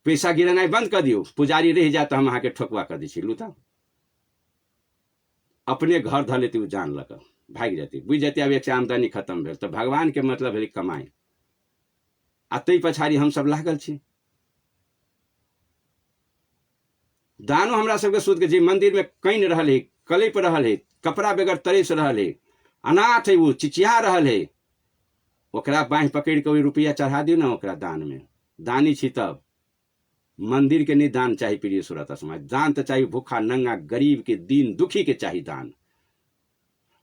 पैसा गिरना बंद कर दियो, पुजारी रह जाए तो हम अहाँ के ठोकवा कर दी लू, तो अपने घर धर लेती जान लग भाग जाती, बुझ जाती अब एक से आमदनी खत्म भेल। तो भगवान के मतलब है कमाई, आ तई पछाड़ी हम सब लागल छी। दानो हमरा सबके सूद के जे मंदिर में कहीं रहल है, कले पर रहल है, कपड़ा बगैर तरेस रहल है, अनाथ है, वो चिचिया रहल है, ओकरा बाँह पकड़ के रुपया चढ़ा दियो ना ओकरा दान में, दानी छी। तब मंदिर के नहीं दान चाहिए प्रिय श्रोता समाज, दान तो चाहिए भूखा नंगा गरीब के दीन दुखी के चाहिए दान,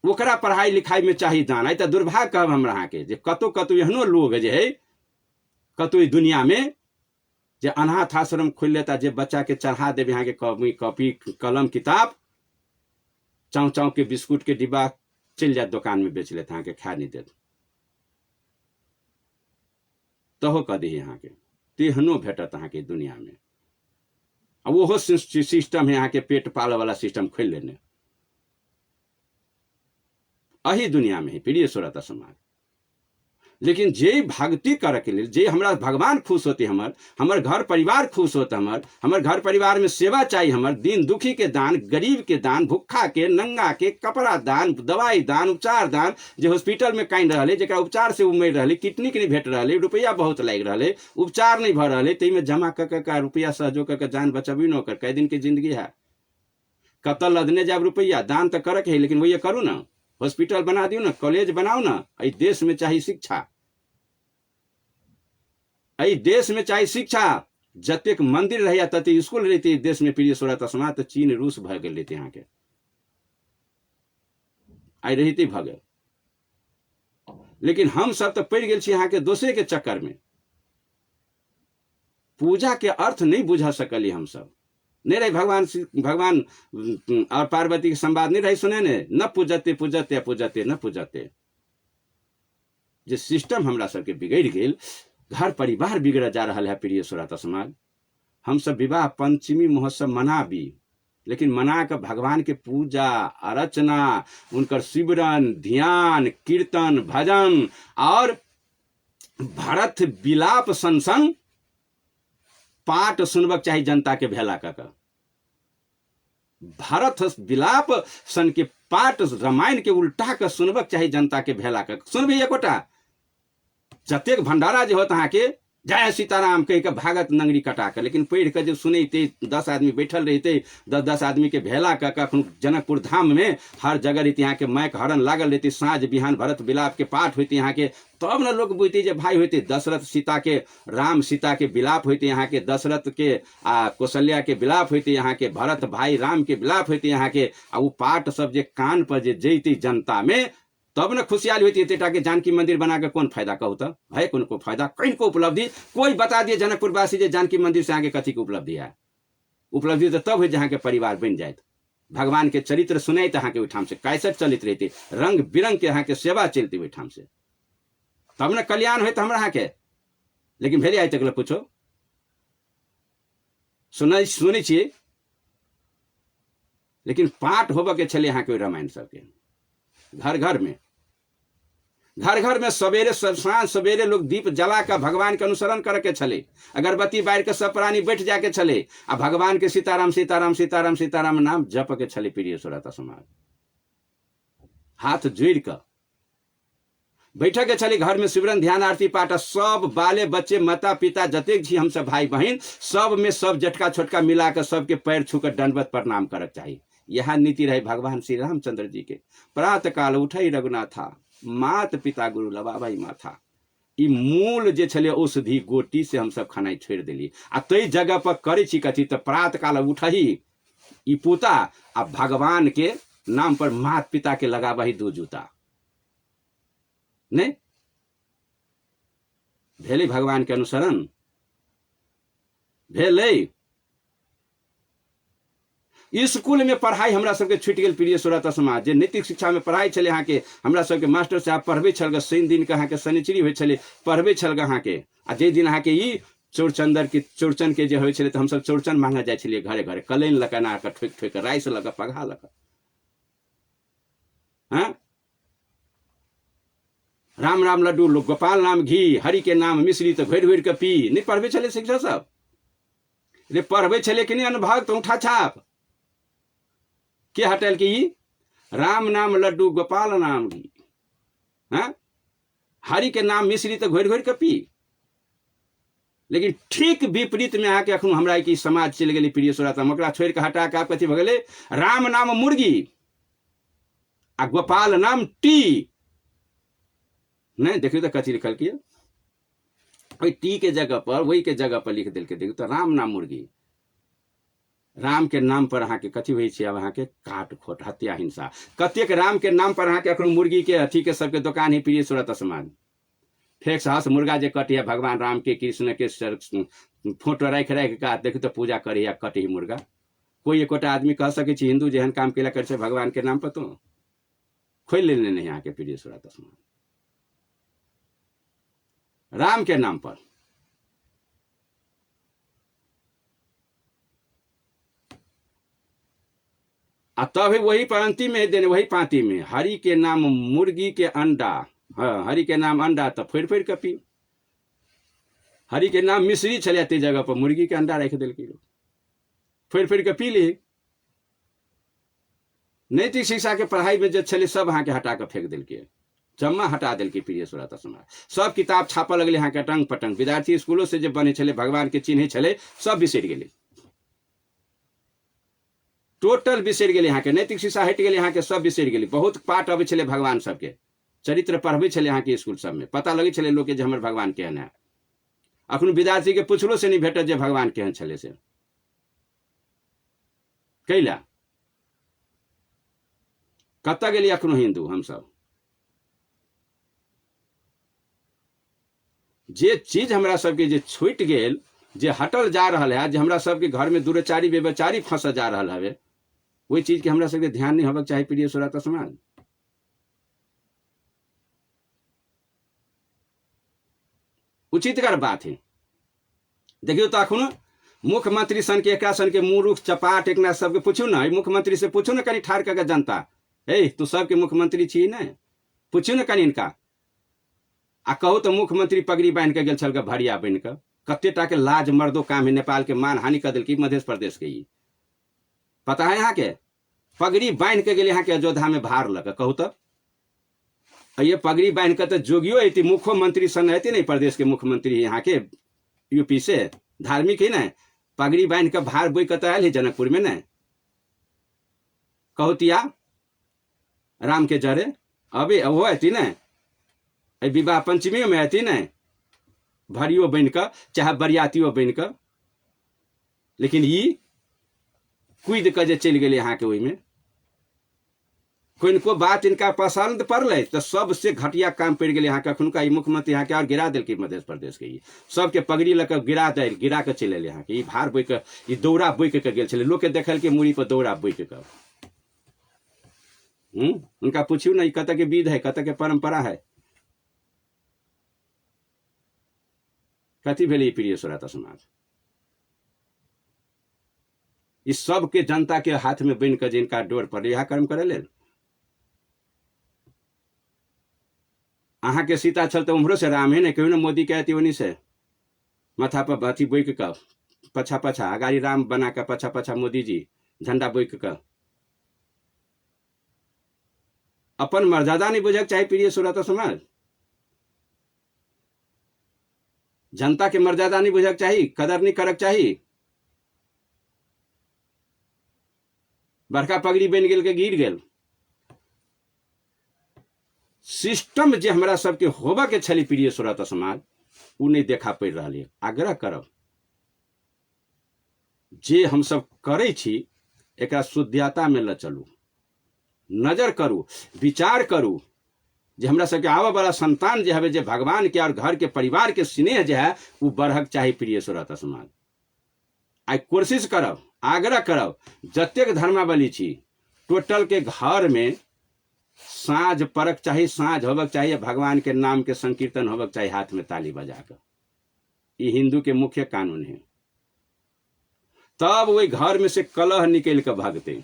ओकरा पढ़ाई लिखाई में चाहिए दान। आई तो दुर्भाग्य कहब हमरा अहाँ के जे कतो कतो एहनो लोग जे है कतो दुनिया में जे अनाथ आश्रम खोल लेता, जे बच्चा के चढ़ा देवे यहाँ के कॉपी कलम किताब, चाव चाव के बिस्कुट के डिब्बा चल जाए दुकान में बेच लेते, के खा नहीं देते, तहो कह दी यहाँ के तेहनो भेटत अहाँ के दुनिया में। अब वो सिस्टम है यहाँ के पेट पाल वाला सिस्टम खोल लेने, अही दुनिया में है प्रिय श्रोता समाज। लेकिन जे भक्ति करे के लिए, जे हमरा भगवान खुश होते, हमर घर परिवार खुश होता, हमर घर परिवार में सेवा चाहिए, हमर दीन दुखी के दान, गरीब के दान, भूखा के नंगा के कपड़ा दान, दवाई दान, उपचार दान, जे हॉस्पिटल में कहीं रहे जरा उपचार से उमर रहे, किडनी के नहीं भेट रहे, रुपया बहुत लग रहे, उपचार नहीं भर रहे, तई में जमा कर रुपया सहयोग कर जान बचबी न कर, कई दिन की जिंदगी है, कतल लदने जाब रुपया, दान तो करक है, लेकिन वही करू ना, हॉस्पिटल बना दियो ना, कॉलेज बनाओ ना। अई देश में चाहिए शिक्षा, अई देश में चाहिए शिक्षा, जतेक मंदिर रहिया तते स्कूल रहती देश में प्रिय श्रोता समाज, तो चीन रूस भ गए लेते यहाँ के, आई रहती भ गए। लेकिन हम सब तो पड़ गए यहाँ के दोसरे के चक्कर में, पूजा के अर्थ नहीं बुझा सकली हम सब, नहीं रहे भगवान और पार्वती के संवाद नहीं रही सुने ने, न पूजते पूजते पूजते न पूजते। जे सिस्टम हमरा सबके बिगड़ गेल, घर परिवार बिगड़ जा रहा है प्रिय श्रोता समाज। हम सब विवाह पंचमी महोत्सव मनाबी, लेकिन मना कर भगवान के पूजा अर्चना, उनकर सिमरन ध्यान कीर्तन भजन और भरत विलाप संसन पाठ सुनबक चाहिए जनता के भेला का। भरत विलाप सन के पाठ रामायण के उल्टा के सुनबक चाहिए जनता के भेला का। सुनबी एकोटा जतेक भंडारा जो होता है के जय सीताराम कह के भागत नंगरी कटा कर, लेकिन पढ़ के जो सुनते 10 आदमी बैठल रहते, 10 आदमी के भेला का कखन जनकपुर धाम में हर जगह रहती यहाँ के मैक हरण लागल रहती, साँझ बिहान भरत विलाप के पाठ होते यहाँ के, तब न लोग बुझते जे भाई होते दशरथ सीता के, राम सीता के विलाप होते यहाँ के, दशरथ के कौशल्या के विलाप होते यहाँ के, भरत भाई राम के विलाप होते यहाँ के। आ वो पाठ सब जे कान पर जे जैती जनता में, तब न खुशहाली होती है। के जानकी मंदिर बना के कौन फायदा कहू तो है, कौन को फायदा, कहीं को उपलब्धि कोई बता दिए जनकपुर वासी जे जानकी मंदिर से आगे कथी के उपलब्धि है। उपलब्धि तो तब है जहाँ के परिवार बन जाए, भगवान के चरित्र सुनाई तो के ओठाम से कैसेट चलित रहती, रंग बिरंग के यहाँ के सेवा चलती ओठाम से, तब न कल्याण हो हमरा के। लेकिन भेले आई तक पूछो सुनै छियै, लेकिन पाठ होबऽ के छलै अहाँके रामायण सबके घर घर में सवेरे सांझ सवेरे लोग दीप जला कर भगवान के अनुसरण करे के छले, अगरबत्ती बार के सब प्राणी बैठ जाके छले आ भगवान के सीताराम सीताराम सीताराम सीताराम नाम जप के छले। प्रिय श्रोता समाज, हाथ जोड़ कर बैठक के छले घर में, सिमरन ध्यान आरती पाठ, सब बाले बच्चे माता पिता जतेक छी हम सब भाई बहन सब में सब जटका छोटका मिला कर सबके पैर छूकर दंडवत प्रणाम करक चाहिए। यह नीति रहे भगवान श्री रामचंद्र जी के। प्रातः काल उठई रघुनाथा, मात पिता गुरु लबाबाई माथा। ई मूल जे छले औषधि गोटी से हम सब खाना छोड़ दिली आ तई जगह पर करे छी कथी तो प्रातः काल उठही ई पूता आ भगवान के नाम पर मात पिता के लगाबही दो जूता। नहीं भेले भगवान के अनुसरण भेले। स्कूल में पढ़ाई हमरा सबके छूट गेल। प्रिय श्रोता समाज, जे नैतिक शिक्षा में पढ़ाई छले अहाँ के हमरा सबके मास्टर साहब पढ़बे छल, शनि दिन के अहाँ के शनिचरी होइ छले पढ़बे छल अहाँ के, आ जे दिन अहाँ के ई चौड़चन के जे होइ छले तो हम सब चौड़चन मांगे जाय छलिए घरे घरे, कलैन लकना के ठोक ठोक राइस लग पघा लग। हाँ, राम राम लड्डू गोपाल नाम घी, हरि के नाम मिश्री तो घोर घोर के पी। नहीं पढ़बे छले शिक्षा सब रे, पढ़बे छले कि नहीं अनुभव तो उठा छाप के हटल की राम नाम लड्डू गोपाल नाम घी, हाँ, हरि के नाम मिश्री तो घोर घोर के पी। लेकिन ठीक विपरीत में आके अखन हमरा की समाज चल गई। प्रिय श्रोता, ओकरा छोड़ के हटा के कथी भ गेलै, राम नाम मुर्गी आ गोपाल नाम टी। नहीं देखियो तो कथी लिखल किया, वही टी के जगह पर वही के जगह पर लिख दिल के, देखियो तो राम नाम मुर्गी। राम के नाम पर अहाँ के कथी होइ छै, अब अहाँ के काट खोट हत्या हिंसा कतेक राम के नाम पर अहाँ के अखन मुर्गी के अथी के सबके दुकान है। प्रिय श्रोता समाज, फेक साहस मुर्गा जे कटे भगवान राम के कृष्ण के फोटो राख राख के देखियो तो पूजा करे या कटे ही मुर्गा। कोई एकोटा आदमी कह सके छी हिंदू जेहन काम केला कर छै भगवान के नाम पर तो खोल लेने नहीं अहाँ के। प्रिय श्रोता समाज, राम के नाम पर आ तब वही पंक्ति में देने, वही पांति में हरि के नाम मुर्गी के अंडा, हाँ, हरि के नाम अंडा तो फोड़ फोड़ के पी। हरि के नाम मिश्री चले ते जगह पर मुर्गी के अंडा रख दिल की फोड़ फोड़ के पी ली। नैतिक शिक्षा के पढ़ाई में जो चले सब अहाँ के हटा के फेंक दिल के, जम्मा हटा दिल की। प्रिय श्रोता समाज, सब किताब छापा लगले अहाँ के टंग पटंग। विद्यार्थी स्कूलों से जो बने छले भगवान के चिन्ह छले सब बिसर गेले, टोटल बिसर गेले। अहाँ के नैतिक शिक्षा हट गेले, अहाँ के सब बिसर गेले। बहुत पाठ अबै छले भगवान सबके, चरित्र पढ़बे छले अहाँ के स्कूल सब में, पता लगे छले लोग के जे हमर भगवान केहन है। अखनो विद्यार्थी के पूछलो से नहीं भेटत जे भगवान केहन छले से कैला। कतऽ गेली अखनो हिंदू हम सब? जे चीज हमरा सबके जे छूट गेल, जे हटल जा रहा है, जे हमरा सबके घर में दुराचारी व्यभिचारी फंस जा रहा है, वही चीज के हमरा सबके ध्यान नहीं होगा चाहिए। प्रिय श्रोता समाज, उचितकर बात है। देखियो तो अखनो मुख्यमंत्री सन के एकरा सन के मूर्ख चपाट एकना सबके पूछू ना, मुख्यमंत्री से पूछू ना कनी ठाड़ करके जनता, हे तू सबके मुख्यमंत्री छी ना, पूछू ना कनी इनका। आ कहू तो मुख्यमंत्री पगड़ी बांध के गेल छल भरिया बन के, कते टा के लाज मर्दो काम है। नेपाल के मान हानि कर दिल मध्य प्रदेश के, पता है यहाँ के पगड़ी बांध के गेल यहाँ के अयोध्या में भार लग। कहू तो ये पगड़ी बांध के तो जोगियो अती, मुख्यमंत्री सन अती नहीं, प्रदेश के मुख्यमंत्री यहाँ के यूपी से धार्मिक ही ना, पगड़ी बांध के भार बोई के आयल है जनकपुर में न। कहतिया राम के जरे अबे वो अती न, विवाह पंचमी में अती न, भरियो बन कर चाहे बरियातियों बन कर। लेकिन ये कूद के जे चल गए यहाँ के वही में, कोई इनको बात इनका पसंद पड़ल तो सबसे घटिया काम पड़ गए यहाँ के। अखुनका मुख्यमंत्री यहाँ के और गिरा दिल मध्य प्रदेश के, सबके पगड़ी लग गिरा दे, गिरा के चले यहाँ के। भार बोई के दौड़ा बोई के गेल छे, लोग के देखल के मूड़ी पर दौड़ा बोई के। उनका पूछू नहीं कत के विध है, कत के परंपरा है, कथी भेले। प्रिय श्रोता समाज, इस सब के जनता के हाथ में बन कर जिनका डोर पर यह कर्म करे ले अहाँ के सीता छल तो उम्हरो से राम है ने कहियो ने मोदी कहती ओनी से माथा पर बाती बोइक का पछा पछा अगाड़ी राम बना कर पछा पछा मोदी जी झंडा बोइक का अपन मर्यादा नहीं बुझक चाहिए प्रिय सुरत समाज जनता के मर्यादा नहीं बुझक चाहिए कदर नहीं करक चाहिए बड़का पगड़ी बन गेल के गिर गेल सिस्टम जे हमरा सबके होबा के छली प्रिय सुरत समाज उ नहीं देखा पड़ रहा है आग्रह करब जे हम सब करे छी एकरा शुद्धता में ल चलू नजर करू विचार करू जे हमरा सबके आवे वाला संतान जे हवे जे भगवान के और घर के परिवार के स्नेह जे है वो बढ़क चाहिए प्रिय सुरत समाज आई कोशिश करब आग्रह करब जतेक धर्मावली छी टोटल के घर में साँझ परक चाहिए साँझ होबक चाहिए भगवान के नाम के संकीर्तन होबक चाहिए हाथ में ताली बजाकर ये हिंदू के मुख्य कानून है तब वही घर में से कलह निकल कर भागते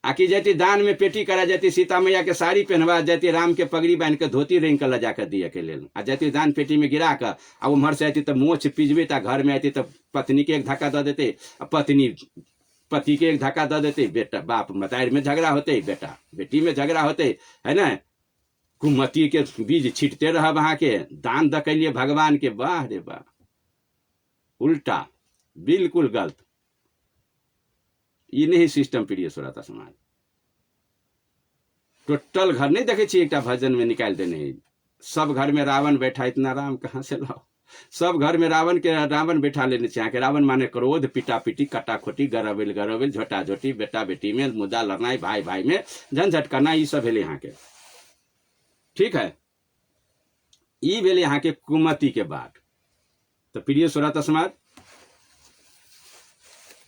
आकि जाती दान में पेटी करा जाती सीता मैया के साड़ी पहनवा जाती राम के पगड़ी बांध के धोती रेंग कर लजा कर दिए के लेल आ जाती दान पेटी में गिरा कर अब उम्हर से आती तो मोछ पिजबे ता घर में आती तो पत्नी के एक धक्का दे देते पत्नी पति के एक धक्का दे देते बेटा बाप मतार में झगड़ा होते बेटा बेटी में झगड़ा होते है ना कुमति के बीज छिटते रह वहां के दान दकलिए भगवान के वाह रे वाह उल्टा बिल्कुल गलत ये नहीं सिस्टम प्रिय सुरता समाज टोटल घर नहीं देखे छी एक भजन में निकाल देने सब घर में रावण बैठा इतना राम कहाँ से लाओ सब घर में रावण बैठा लेने चाहिए कि रावण माने क्रोध पिटा पिटी कटा खोटी गरबेल गरबेल झोटा झोटी बेटा बेटी में मुद्दा लड़ना भाई भाई में झंझट करना ये सब है यहाँ के ठीक है ये भेले यहाँ के कुमति के बाद तो प्रिय सुरता समाज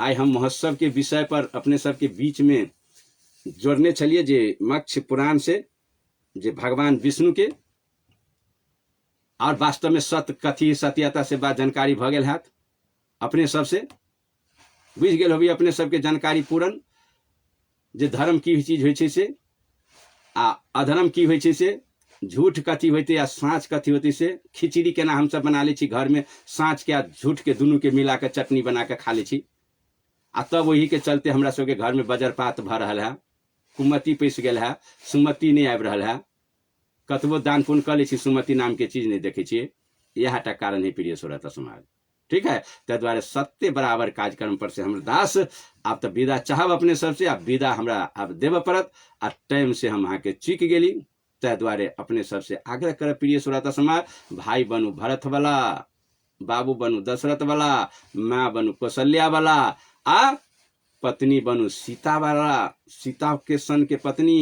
आज हम महोत्सव के विषय पर अपने सबके बीच में जोड़ने चलिए जे मत्स्य पुराण से जे भगवान विष्णु के और वास्तव में सत्य कथी सत्यता से बात जानकारी भ गेल हैत अपने सबसे बुझ गेल होबी अपने सबके जानकारी पूर्ण जे धर्म की चीज होइ छै से आ अधर्म की होइ छै से झूठ कथी होते या साँच कथी होते से खिचड़ी केना हम सब बना ले छी घर में साँच के झूठ के दुनू के मिला के चटनी बना के खा ले छी आ तब वही के चलते हमरा सबके घर में वज्रपात भ रहा है कुमति पैस गेल है सुमति नहीं आबि रहा है कतबो दान पुण्य कर ले छी सुमति नाम के चीज नहीं देखे छिए यह कारण है प्रिय सुरत समाज ठीक है ताहि दुआरे सत्य बराबर कार्यक्रम पर से हम दास आप तो विदा चाहब अपने सबसे आप विदा हमरा अब देव पड़त आ टाइम से हम अहाँ के चूक गेली ताहि दुआरे अपने सबसे आग्रह करब प्रिय सुरत समाज भाई बनू भरत वाला बाबू बनू दशरथ वाला माँ बनू कौशल्या वाला आ पत्नी बनू सीता वाला सीता के सन के पत्नी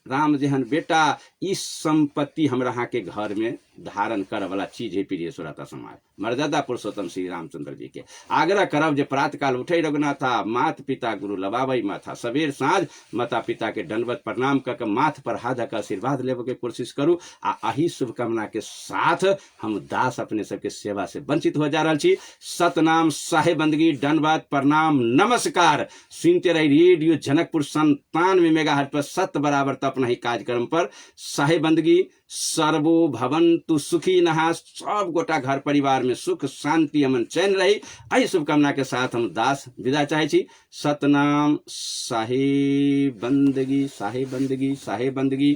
राम जेहन बेटा इस संपत्ति हमरा यहाँ के घर में धारण करे वाला चीज है प्रिय सुरता समाज मर्यादा पुरुषोत्तम श्री रामचंद्र जी के आग्रह करब जे प्रातः काल उठे रघुनाथा मात पिता गुरु लबाबई माथा सबेर साँझ माता पिता के दंडवत प्रणाम करके माथ पर हाथ धक आशीर्वाद लेवे के कोशिश करूँ आ अही शुभकामना के साथ हम दास अपने सबके सेवा से वंचित हो जा रहा छी सतनाम साहे बंदगी दंडवत प्रणाम नमस्कार सुनते रही रेडियो जनकपुर 97 मेगाहर्ट्ज पर सत्य बराबर अपना ही कार्यक्रम पर साहे बंदगी सर्वो भवन्तु सुखी नहा सब गोटा घर परिवार में सुख शांति अमन चैन रही आई शुभकामना के साथ हम दास विदा चाहे छी सतनाम साहे बंदगी साहे बंदगी साहे बंदगी।